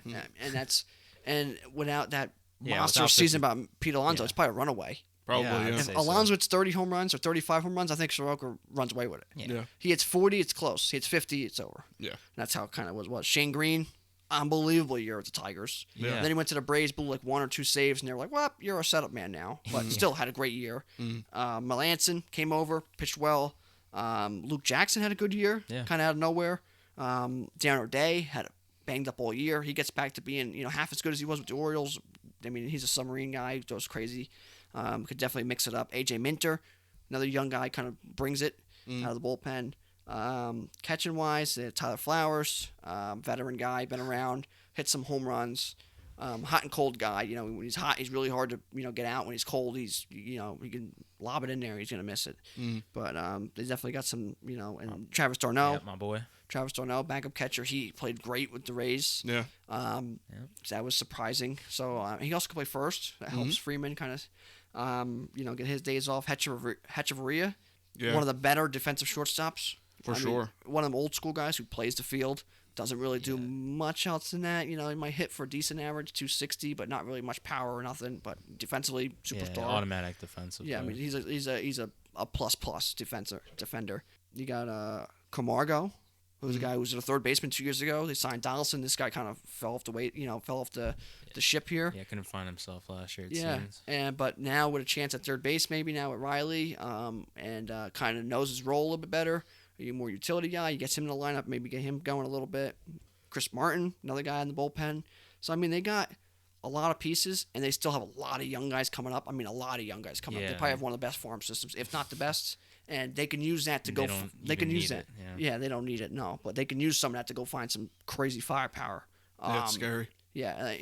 Speaker 2: and without that
Speaker 3: Yeah,
Speaker 2: monster
Speaker 3: without
Speaker 2: season
Speaker 3: 50
Speaker 2: by Pete Alonso,
Speaker 3: yeah.
Speaker 2: it's probably a runaway.
Speaker 1: Probably,
Speaker 3: Yeah, I'd
Speaker 1: yeah.
Speaker 3: say
Speaker 2: If
Speaker 3: so.
Speaker 2: Alonso hits 30 home runs or 35 home runs, I think Soroka runs away with it.
Speaker 3: Yeah.
Speaker 2: He hits 40, it's close. He hits 50, it's over.
Speaker 1: Yeah.
Speaker 2: That's how it kind of was. Shane Green, unbelievable year with the Tigers.
Speaker 3: Yeah.
Speaker 2: Then he went to the Braves, blew like 1 or 2 saves, and they were like, well, you're a setup man now. But still had a great year. Melanson came over, pitched well. Luke Jackson had a good year,
Speaker 3: Yeah.
Speaker 2: kind of out of nowhere. Darren O'Day had a banged up all year. He gets back to being half as good as he was with the Orioles. I mean, he's a submarine guy, goes crazy. Could definitely mix it up. AJ Minter, another young guy, kind of brings it out of the bullpen. Catching wise, Tyler Flowers, veteran guy, been around, hit some home runs. Hot and cold guy. When he's hot, he's really hard to get out. When he's cold, he can lob it in there. He's gonna miss it. But they definitely got some. And Travis Darno.
Speaker 3: Yeah, my boy.
Speaker 2: Travis Darno, backup catcher. He played great with the Rays.
Speaker 1: Yeah.
Speaker 2: So that was surprising. So he also could play first. That helps Freeman kind of, get his days off. Hechavarria,
Speaker 1: Yeah.
Speaker 2: one of the better defensive shortstops.
Speaker 1: For sure.
Speaker 2: One of them old school guys who plays the field. Doesn't really do much else than that. He might hit for a decent average, 260, but not really much power or nothing. But defensively, superstar.
Speaker 3: Yeah, automatic defensive.
Speaker 2: Yeah, I
Speaker 3: player.
Speaker 2: mean he's a plus defender. You got Camargo, who's a guy who was a third baseman 2 years ago. They signed Donaldson. This guy kind of fell off the ship here.
Speaker 3: Yeah, couldn't find himself last year. It
Speaker 2: Yeah,
Speaker 3: seems.
Speaker 2: but now with a chance at third base, maybe now with Riley, and kind of knows his role a little bit better. Are you more utility guy? You get him in the lineup, maybe get him going a little bit. Chris Martin, another guy in the bullpen. So I mean, they got a lot of pieces, and they still have a lot of young guys coming up. I mean, a lot of young guys coming up. They
Speaker 3: Yeah.
Speaker 2: probably have one of the best farm systems, if not the best. And they can use that to
Speaker 3: They
Speaker 2: go.
Speaker 3: don't
Speaker 2: They can
Speaker 3: even
Speaker 2: use
Speaker 3: need
Speaker 2: that.
Speaker 3: it, yeah.
Speaker 2: They don't need it, no. But they can use some of that to go find some crazy firepower.
Speaker 1: That's scary.
Speaker 2: Yeah,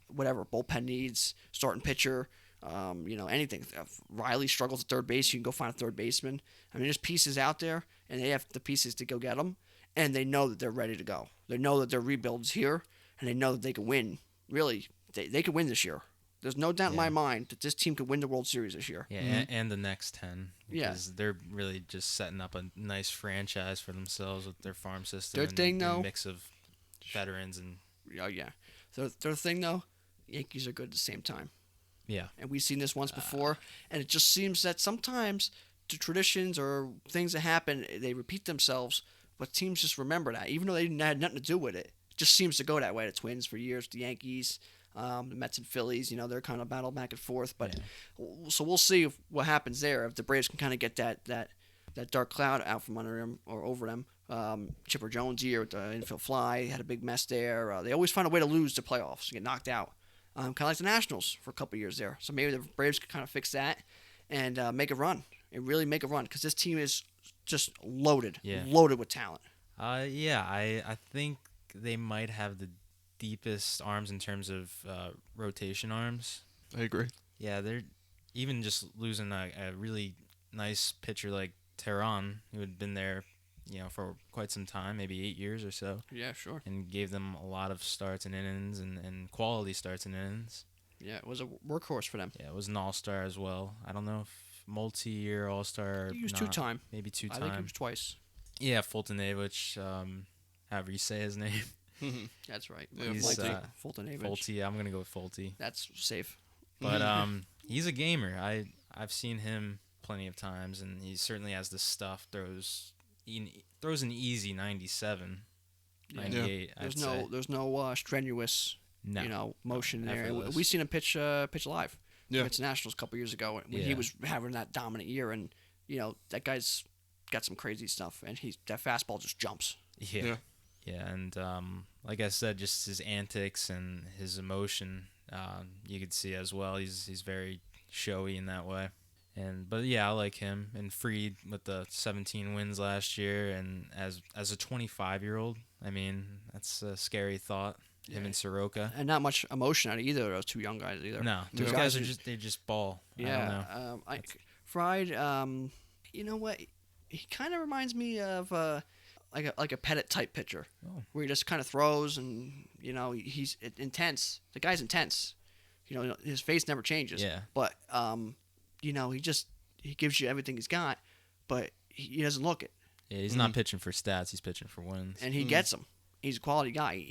Speaker 2: whatever bullpen needs, starting pitcher, anything. If Riley struggles at third base, you can go find a third baseman. I mean, there's pieces out there, and they have the pieces to go get them, and they know that they're ready to go. They know that their rebuild's here, and they know that they can win. Really, they can win this year. There's no doubt in my mind that this team could win the World Series this year.
Speaker 3: Yeah, and the next 10.
Speaker 2: Yeah.
Speaker 3: Because they're really just setting up a nice franchise for themselves with their farm system.
Speaker 2: Their
Speaker 3: and
Speaker 2: thing,
Speaker 3: the
Speaker 2: though-
Speaker 3: mix of veterans and
Speaker 2: Oh, yeah. Their thing, though, Yankees are good at the same time.
Speaker 3: yeah.
Speaker 2: And we've seen this once before, and it just seems that sometimes the traditions or things that happen, they repeat themselves, but teams just remember that, even though they had nothing to do with it. It just seems to go that way. The Twins for years, the Yankees, the Mets and Phillies, they're kind of battle back and forth. But so we'll see what happens there if the Braves can kind of get that dark cloud out from under them or over them. Chipper Jones year with the infield fly had a big mess there. They always find a way to lose the playoffs, get knocked out. Kind of like the Nationals for a couple years there. So maybe the Braves could kind of fix that and make a run. And really make a run because this team is just loaded with talent.
Speaker 3: I think they might have the deepest arms in terms of rotation arms.
Speaker 1: I agree.
Speaker 3: Yeah, they're even just losing a really nice pitcher like Tehran, who had been there, for quite some time, maybe 8 years or so,
Speaker 2: Yeah, sure.
Speaker 3: and gave them a lot of starts and innings and quality starts and innings.
Speaker 2: Yeah, it was a workhorse for them.
Speaker 3: Yeah, it was an all-star as well. I don't know if multi-year all-star.
Speaker 2: He was
Speaker 3: not,
Speaker 2: two-time.
Speaker 3: Maybe
Speaker 2: I
Speaker 3: two-time.
Speaker 2: think he was twice.
Speaker 3: Yeah, Foltynewicz, however you say his name.
Speaker 2: That's right.
Speaker 1: Yeah,
Speaker 3: He's,
Speaker 2: Foltynewicz.
Speaker 3: Folty, I'm going to go with Folty.
Speaker 2: That's safe.
Speaker 3: But he's a gamer. I've seen him plenty of times, and he certainly has the stuff. Throws an easy 97.
Speaker 2: Yeah.
Speaker 3: 98. I'd say.
Speaker 2: There's no strenuous
Speaker 3: No.
Speaker 2: motion there.
Speaker 3: effortless.
Speaker 2: We've seen him pitch live
Speaker 1: Yeah.
Speaker 2: against the Nationals a couple years ago when he
Speaker 3: Yeah.
Speaker 2: was having that dominant year, and that guy's got some crazy stuff, and that fastball just jumps.
Speaker 3: Yeah. Yeah, and like I said, just his antics and his emotion, you could see as well. He's very showy in that way. But yeah, I like him. And Fried with the 17 wins last year, and as a 25-year-old, I mean, that's a scary thought. Him and Soroka.
Speaker 2: And not much emotion out of either of those two young guys either.
Speaker 3: No, those
Speaker 2: Yeah.
Speaker 3: guys are they just ball. I don't know.
Speaker 2: Fried, you know what? He kind of reminds me of like a Pettit type pitcher, where he just kind of throws and he's intense. The guy's intense. His face never changes.
Speaker 3: Yeah.
Speaker 2: But he gives you everything he's got, but he doesn't look it,
Speaker 3: Yeah, he's not pitching for stats. He's pitching for wins.
Speaker 2: and he gets them. He's a quality guy.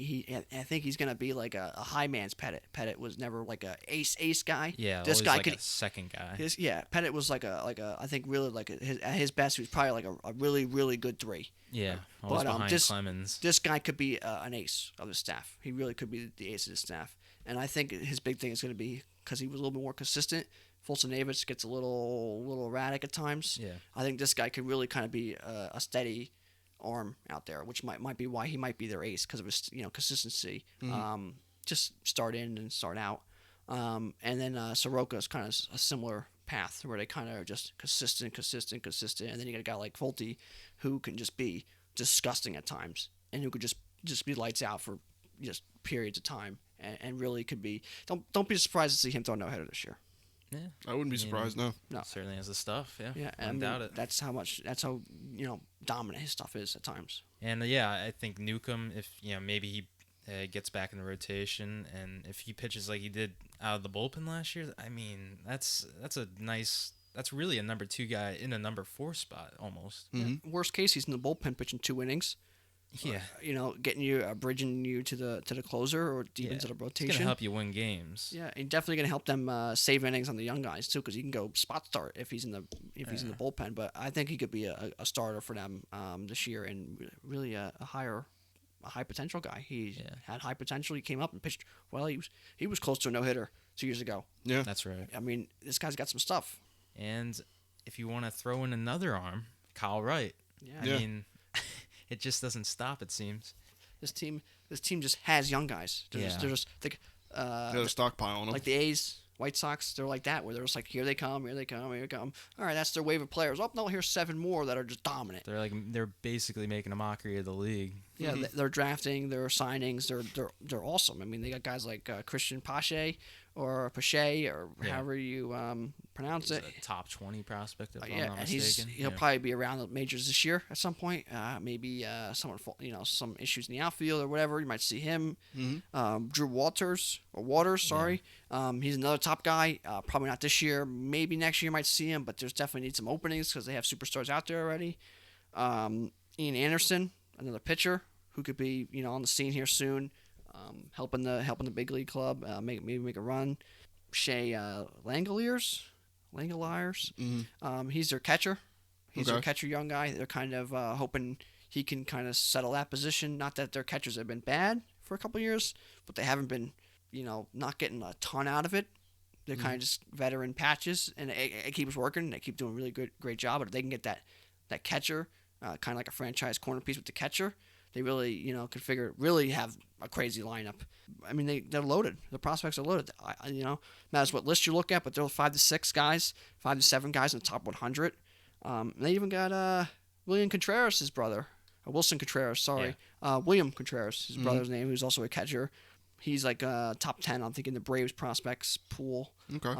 Speaker 2: I think he's gonna be like a high man's Pettit. Pettit was never like a ace guy.
Speaker 3: Yeah,
Speaker 2: this
Speaker 3: always
Speaker 2: guy
Speaker 3: like
Speaker 2: could.
Speaker 3: a second guy.
Speaker 2: Pettit was like a I think really like at his best he was probably like a really really good 3.
Speaker 3: Yeah, always
Speaker 2: But
Speaker 3: behind Clemens.
Speaker 2: this guy could be an ace of the staff. He really could be the ace of the staff. And I think his big thing is going to be because he was a little bit more consistent. Foltynewicz gets a little erratic at times.
Speaker 3: Yeah.
Speaker 2: I think this guy could really kind of be a steady arm out there, which might be why he might be their ace because of his consistency. Just start in and start out. And then Soroka is kind of a similar path where they kind of are just consistent. And then you got a guy like Folty who can just be disgusting at times and who could just be lights out for just periods of time and really could be. Don't be surprised to see him throw no-hitter this year.
Speaker 3: Yeah,
Speaker 1: I wouldn't be surprised. No.
Speaker 3: certainly has the stuff. Yeah,
Speaker 2: Yeah,
Speaker 3: I doubt it.
Speaker 2: That's how dominant his stuff is at times.
Speaker 3: And yeah, I think Newcomb, if maybe he gets back in the rotation, and if he pitches like he did out of the bullpen last year, I mean that's really a number 2 guy in a number 4 spot almost.
Speaker 1: Mm-hmm.
Speaker 2: Worst case, he's in the bullpen pitching 2 innings.
Speaker 3: Yeah,
Speaker 2: Getting you, bridging you to the closer or deep into the rotation.
Speaker 3: It's gonna help you win games.
Speaker 2: Yeah, and definitely gonna help them save innings on the young guys too, because he can go spot start if he's in the bullpen. But I think he could be a starter for them this year and really a high potential guy. He had high potential. He came up and pitched well. He was close to a no-hitter 2 years ago.
Speaker 1: Yeah,
Speaker 3: That's right.
Speaker 2: I mean, this guy's got some stuff.
Speaker 3: And if you want to throw in another arm, Kyle Wright. I mean, it just doesn't stop. It seems.
Speaker 2: This team just has young guys. They're just like
Speaker 1: got a stockpile on them.
Speaker 2: like the A's, White Sox. They're like that, where they're just like, here they come. All right, that's their wave of players. Oh no, here's 7 more that are just dominant.
Speaker 3: They're basically making a mockery of the league.
Speaker 2: Yeah, they're drafting, their signings, they're awesome. I mean, they got guys like Christian Pache or however you pronounce
Speaker 3: He's
Speaker 2: it.
Speaker 3: a top 20 prospect, if I'm
Speaker 2: Yeah,
Speaker 3: not
Speaker 2: and
Speaker 3: mistaken.
Speaker 2: he'll probably be around the majors this year at some point. Maybe some issues in the outfield or whatever. You might see him. Drew Waters, sorry. He's another top guy. Probably not this year. Maybe next year you might see him, but there's definitely need some openings because they have superstars out there already. Ian Anderson, another pitcher who could be on the scene here soon, helping the big league club, maybe make a run. Shea Langoliers. He's their catcher. He's their catcher, young guy. They're kind of hoping he can kind of settle that position. Not that their catchers have been bad for a couple years, but they haven't been, not getting a ton out of it. They're kind of just veteran patches, and it keeps working. They keep doing a really great job. But if they can get that catcher, kind of like a franchise corner piece with the catcher, they really, really have a crazy lineup. I mean, they're loaded. The prospects are loaded. Matters what list you look at, but there are 5 to 6 guys, 5 to 7 guys in the top 100. They even got William Contreras, his brother. Wilson Contreras, sorry.
Speaker 3: Yeah.
Speaker 2: William Contreras, his brother's name, who's also a catcher. He's like top 10, I'm thinking, the Braves prospects pool.
Speaker 1: Okay.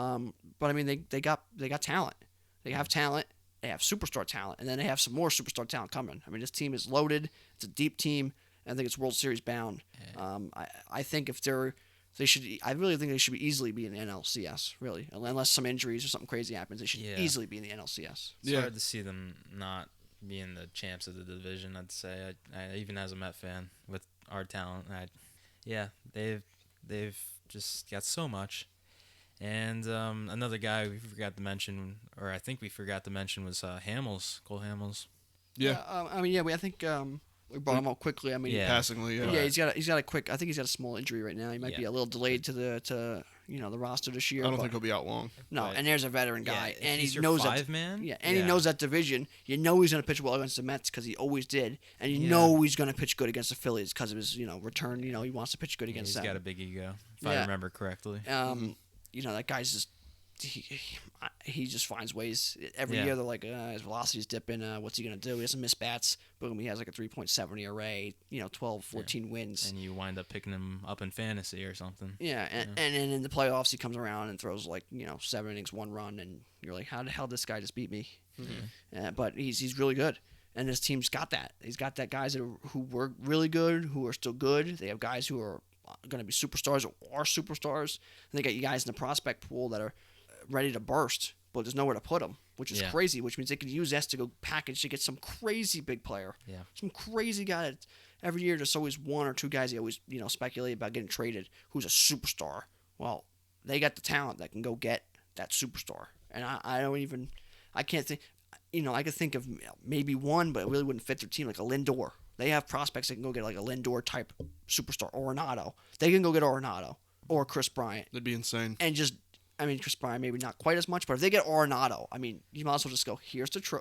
Speaker 2: But I mean, they got talent. They have talent. They have superstar talent, and then they have some more superstar talent coming. I mean, this team is loaded. It's a deep team, and I think it's World Series bound.
Speaker 3: Yeah.
Speaker 2: I think if they should. I really think they should easily be in the NLCS. Really, unless some injuries or something crazy happens, they should easily be in the NLCS.
Speaker 3: It's hard to see them not being the champs of the division. I'd say, I even as a Met fan with our talent, they've just got so much. And another guy we forgot to mention, was Hamels, Cole Hamels.
Speaker 1: Yeah.
Speaker 2: I think We brought him up quickly. I mean,
Speaker 3: Yeah.
Speaker 1: Passingly, yeah.
Speaker 2: yeah, he's got a quick. I think he's got a small injury right now. He might
Speaker 3: Yeah.
Speaker 2: be a little delayed to the roster this year.
Speaker 1: I don't
Speaker 2: but
Speaker 1: think he'll be out long.
Speaker 2: no,
Speaker 3: But-
Speaker 2: and there's a veteran
Speaker 3: Yeah,
Speaker 2: guy,
Speaker 3: if
Speaker 2: and
Speaker 3: he's
Speaker 2: he
Speaker 3: your
Speaker 2: knows
Speaker 3: five
Speaker 2: that.
Speaker 3: man.
Speaker 2: Yeah, and he knows that division. You know he's going to pitch well against the Mets because he always did, and you
Speaker 3: Yeah.
Speaker 2: know he's going to pitch good against the Phillies because of his return. He wants to pitch good
Speaker 3: Yeah,
Speaker 2: against
Speaker 3: he's
Speaker 2: them.
Speaker 3: got a big ego, if I
Speaker 2: Yeah.
Speaker 3: remember correctly.
Speaker 2: That guy's just he just finds ways every
Speaker 3: Yeah.
Speaker 2: year. They're like his velocity's dipping. What's he gonna do? He doesn't miss bats. Boom, he has like a 3.7 ERA. 12, 14 wins.
Speaker 3: And you wind up picking him up in fantasy or something.
Speaker 2: Yeah, and then in the playoffs he comes around and throws 7 innings, 1 run, and you're like, how the hell did this guy just beat me? But he's really good, and his team's got that. He's got that guys who were really good, who are still good. They have guys who are going to be superstars or are superstars, and they got you guys in the prospect pool that are ready to burst, but there's nowhere to put them, which is crazy. Which means they can use this to go package to get some crazy big player, some crazy guy. That every year there's always 1 or 2 guys they always speculate about getting traded who's a superstar. Well, they got the talent that can go get that superstar, and I can't think. I could think of maybe one, but it really wouldn't fit their team, like a Lindor. They have prospects that can go get like a Lindor type superstar, Arenado. They can go get Arenado or Chris Bryant.
Speaker 1: That'd be insane.
Speaker 2: And Chris Bryant maybe not quite as much, but if they get Arenado, you might as well just go, here's the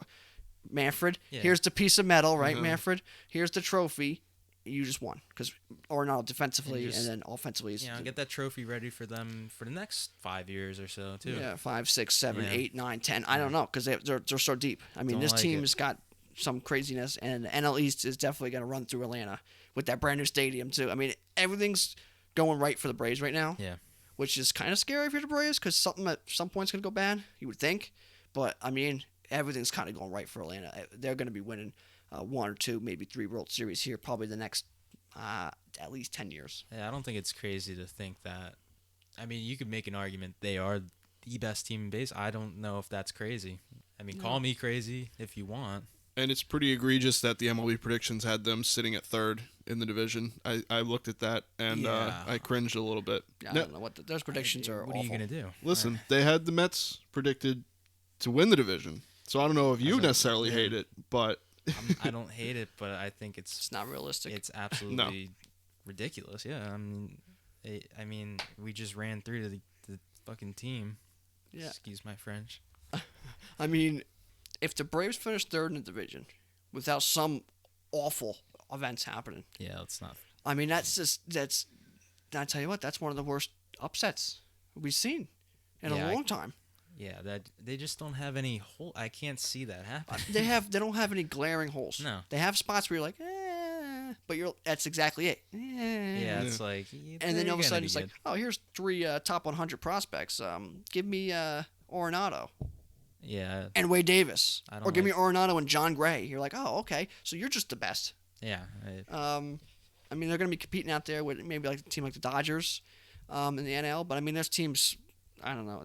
Speaker 2: Manfred, here's the piece of metal, right, Manfred? Here's the trophy. You just won because Arenado defensively and then offensively is
Speaker 3: Get that trophy ready for them for the next 5 years or so too.
Speaker 2: Yeah, 5, 6, 7,
Speaker 3: Yeah.
Speaker 2: 8, 9, 10. I don't know because they're so deep. This
Speaker 3: like
Speaker 2: team
Speaker 3: it.
Speaker 2: has got some craziness, and the NL East is definitely going to run through Atlanta with that brand new stadium too. Everything's going right for the Braves right now.
Speaker 3: Yeah.
Speaker 2: Which is kind of scary if you're the Braves because something at some point's going to go bad. You would think, but everything's kind of going right for Atlanta. They're going to be winning 1 or 2, maybe 3 World Series here, probably the next at least 10 years.
Speaker 3: Yeah, I don't think it's crazy to think that. You could make an argument they are the best team in base. I don't know if that's crazy. Call me crazy if you want.
Speaker 1: And it's pretty egregious that the MLB predictions had them sitting at 3rd in the division. I looked at that and I cringed a little bit.
Speaker 2: I don't know what those predictions are.
Speaker 3: What are you
Speaker 2: awful.
Speaker 3: gonna do?
Speaker 1: Listen, they had the Mets predicted to win the division, so I don't know if you necessarily hate it, but
Speaker 3: I don't hate it, but I think
Speaker 2: It's not realistic.
Speaker 3: it's absolutely ridiculous. Yeah, we just ran through the fucking team.
Speaker 2: Yeah.
Speaker 3: Excuse my French.
Speaker 2: If the Braves finish 3rd in the division without some awful events happening,
Speaker 3: Yeah, it's not.
Speaker 2: that's. I tell you what, that's one of the worst upsets we've seen in a long time.
Speaker 3: Yeah, that they just don't have any hole. I can't see that happening.
Speaker 2: They don't have any glaring holes.
Speaker 3: No.
Speaker 2: They have spots where you're like, but that's exactly it.
Speaker 3: Yeah, it's like.
Speaker 2: And then all of a sudden it's like, oh, here's 3 top 100 prospects. Give me Arenado.
Speaker 3: Yeah.
Speaker 2: And Wade Davis.
Speaker 3: I don't
Speaker 2: Or give me
Speaker 3: like-
Speaker 2: Arenado and John Gray. You're like, oh, okay. So you're just the best.
Speaker 3: Yeah.
Speaker 2: They're going to be competing out there with maybe like a team like the Dodgers in the NL. But, there's teams, I don't know.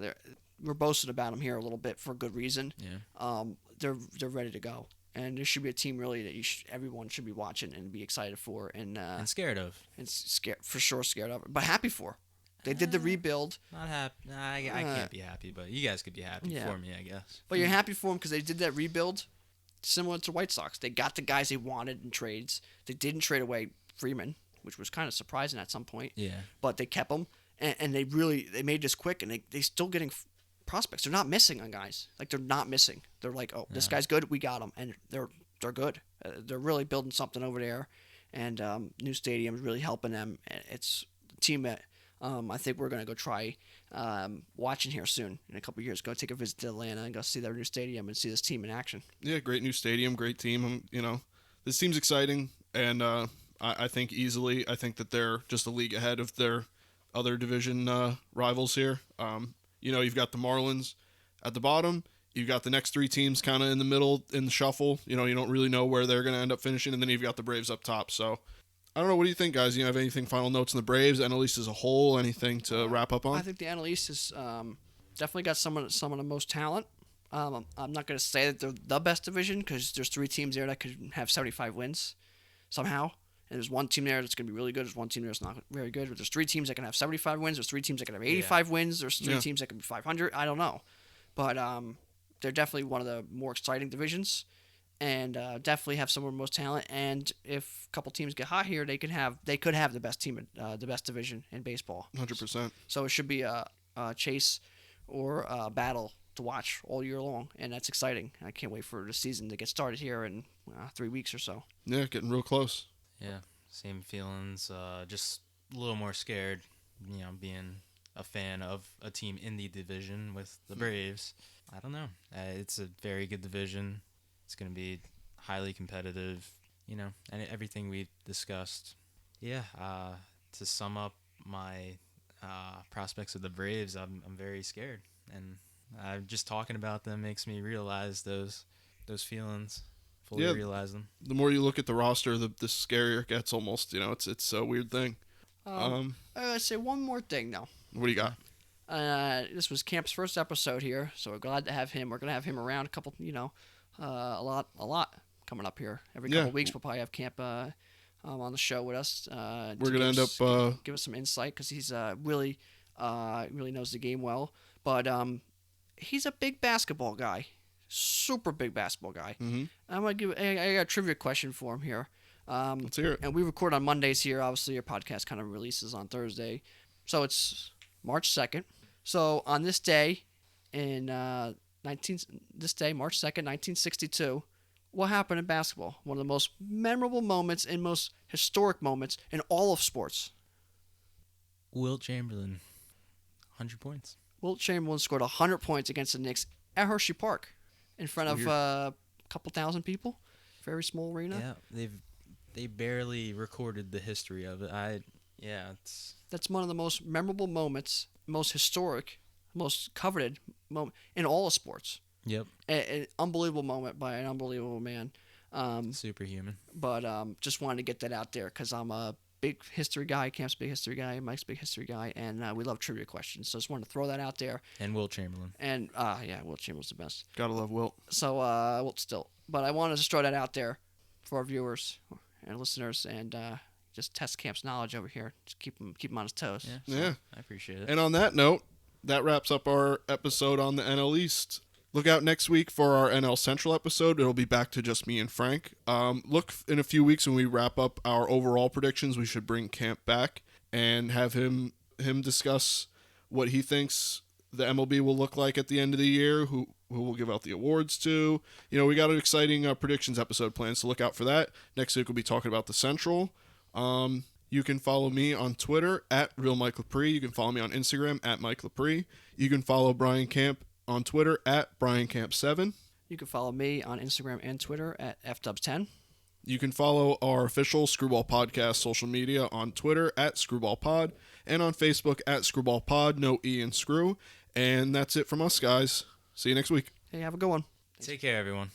Speaker 2: We're boasting about them here a little bit for good reason.
Speaker 3: Yeah.
Speaker 2: They're ready to go. And there should be a team really that everyone should be watching and be excited for. And
Speaker 3: scared of.
Speaker 2: scared of it. But happy for. They did the rebuild.
Speaker 3: Not happy. I can't be happy, but you guys could be happy for me, I guess.
Speaker 2: But you're happy for them because they did that rebuild similar to White Sox. They got the guys they wanted in trades. They didn't trade away Freeman, which was kind of surprising at some point.
Speaker 3: Yeah.
Speaker 2: But they kept them, and they made this quick, and they still getting prospects. They're not missing on guys. Like, they're not missing. They're like, oh, this guy's good. We got him. And they're good. They're really building something over there. And new stadium is really helping them. It's a team that I think we're going to go try watching here soon in a couple of years. Go take a visit to Atlanta and go see their new stadium and see this team in action.
Speaker 1: yeah, great new stadium, great team. This team's exciting, and I think easily. I think that they're just a league ahead of their other division rivals here. You've got the Marlins at the bottom. You've got the next 3 teams kind of in the middle in the shuffle. You don't really know where they're going to end up finishing, and then you've got the Braves up top. So I don't know. What do you think, guys? You have anything final notes on the Braves, NL East as a whole? Anything to wrap up on?
Speaker 2: I think the NL East has definitely got some of the most talent. I'm not going to say that they're the best division because there's 3 teams there that could have 75 wins somehow. And there's 1 team there that's going to be really good. There's 1 team there that's not very good. But there's 3 teams that can have 75 wins. There's 3 teams that can have 85 wins. There's 3 teams that can be 500. I don't know. But they're definitely one of the more exciting divisions. and definitely have some of the most talent. And if a couple teams get hot here, they could have the best team, the best division in baseball.
Speaker 1: 100%.
Speaker 2: So it should be a chase or a battle to watch all year long, and that's exciting. I can't wait for the season to get started here in 3 weeks or so.
Speaker 1: Yeah, getting real close.
Speaker 3: Yeah, same feelings. Just a little more scared, being a fan of a team in the division with the Braves. I don't know. It's a very good division. It's going to be highly competitive, and everything we've discussed. Yeah, to sum up my prospects of the Braves, I'm very scared, and just talking about them makes me realize those feelings. Fully realize them.
Speaker 1: The more you look at the roster, the scarier it gets almost. It's a weird thing.
Speaker 2: I'll say one more thing now.
Speaker 1: What do you got?
Speaker 2: This was Camp's first episode here, so we're glad to have him. We're gonna have him around a couple, a lot coming up here. Every couple weeks, we'll probably have Camp on the show with us.
Speaker 1: We're gonna end up
Speaker 2: give us some insight because he's really knows the game well. But he's a big basketball guy, super big basketball guy.
Speaker 1: Mm-hmm.
Speaker 2: I'm gonna I got a trivia question for him here.
Speaker 1: Let's hear it.
Speaker 2: And we record on Mondays here. Obviously, your podcast kind of releases on Thursday, so it's March 2nd. So on this day, in March 2nd, 1962, what happened in basketball? One of the most memorable moments and most historic moments in all of sports.
Speaker 3: Wilt Chamberlain, 100 points.
Speaker 2: Wilt Chamberlain scored 100 points against the Knicks at Hershey Park in front of a couple thousand people. Very small arena.
Speaker 3: Yeah, they barely recorded the history of it.
Speaker 2: That's one of the most memorable moments, most historic, most coveted moment in all of sports.
Speaker 3: Yep.
Speaker 2: An unbelievable moment by an unbelievable man.
Speaker 3: Superhuman.
Speaker 2: But just wanted to get that out there because I'm a big history guy, Camp's big history guy, Mike's big history guy, and we love trivia questions. So just wanted to throw that out there.
Speaker 3: And Wilt Chamberlain.
Speaker 2: And Wilt Chamberlain's the best.
Speaker 1: Gotta love Wilt.
Speaker 2: So Wilt still. But I wanted to just throw that out there for our viewers and listeners and just test Camp's knowledge over here. Just keep him on his toes.
Speaker 1: Yeah.
Speaker 3: I appreciate it.
Speaker 1: And on that note, that wraps up our episode on the NL East. Look out next week for our NL Central episode. It'll be back to just me and Frank. Look in a few weeks when we wrap up our overall predictions. We should bring Camp back and have him discuss what he thinks the MLB will look like at the end of the year, who we'll give out the awards to. We got an exciting predictions episode planned, so look out for that. Next week we'll be talking about the Central. You can follow me on Twitter at RealMikeLepre. You can follow me on Instagram at Mike Lepre. You can follow Brian Camp on Twitter at BrianCamp7.
Speaker 2: You can follow me on Instagram and Twitter at FDubs10.
Speaker 1: You can follow our official Screwball Podcast social media on Twitter at ScrewballPod and on Facebook at ScrewballPod, no E in Screw. And that's it from us, guys. See you next week.
Speaker 2: Hey, have a good one.
Speaker 3: Take care, everyone.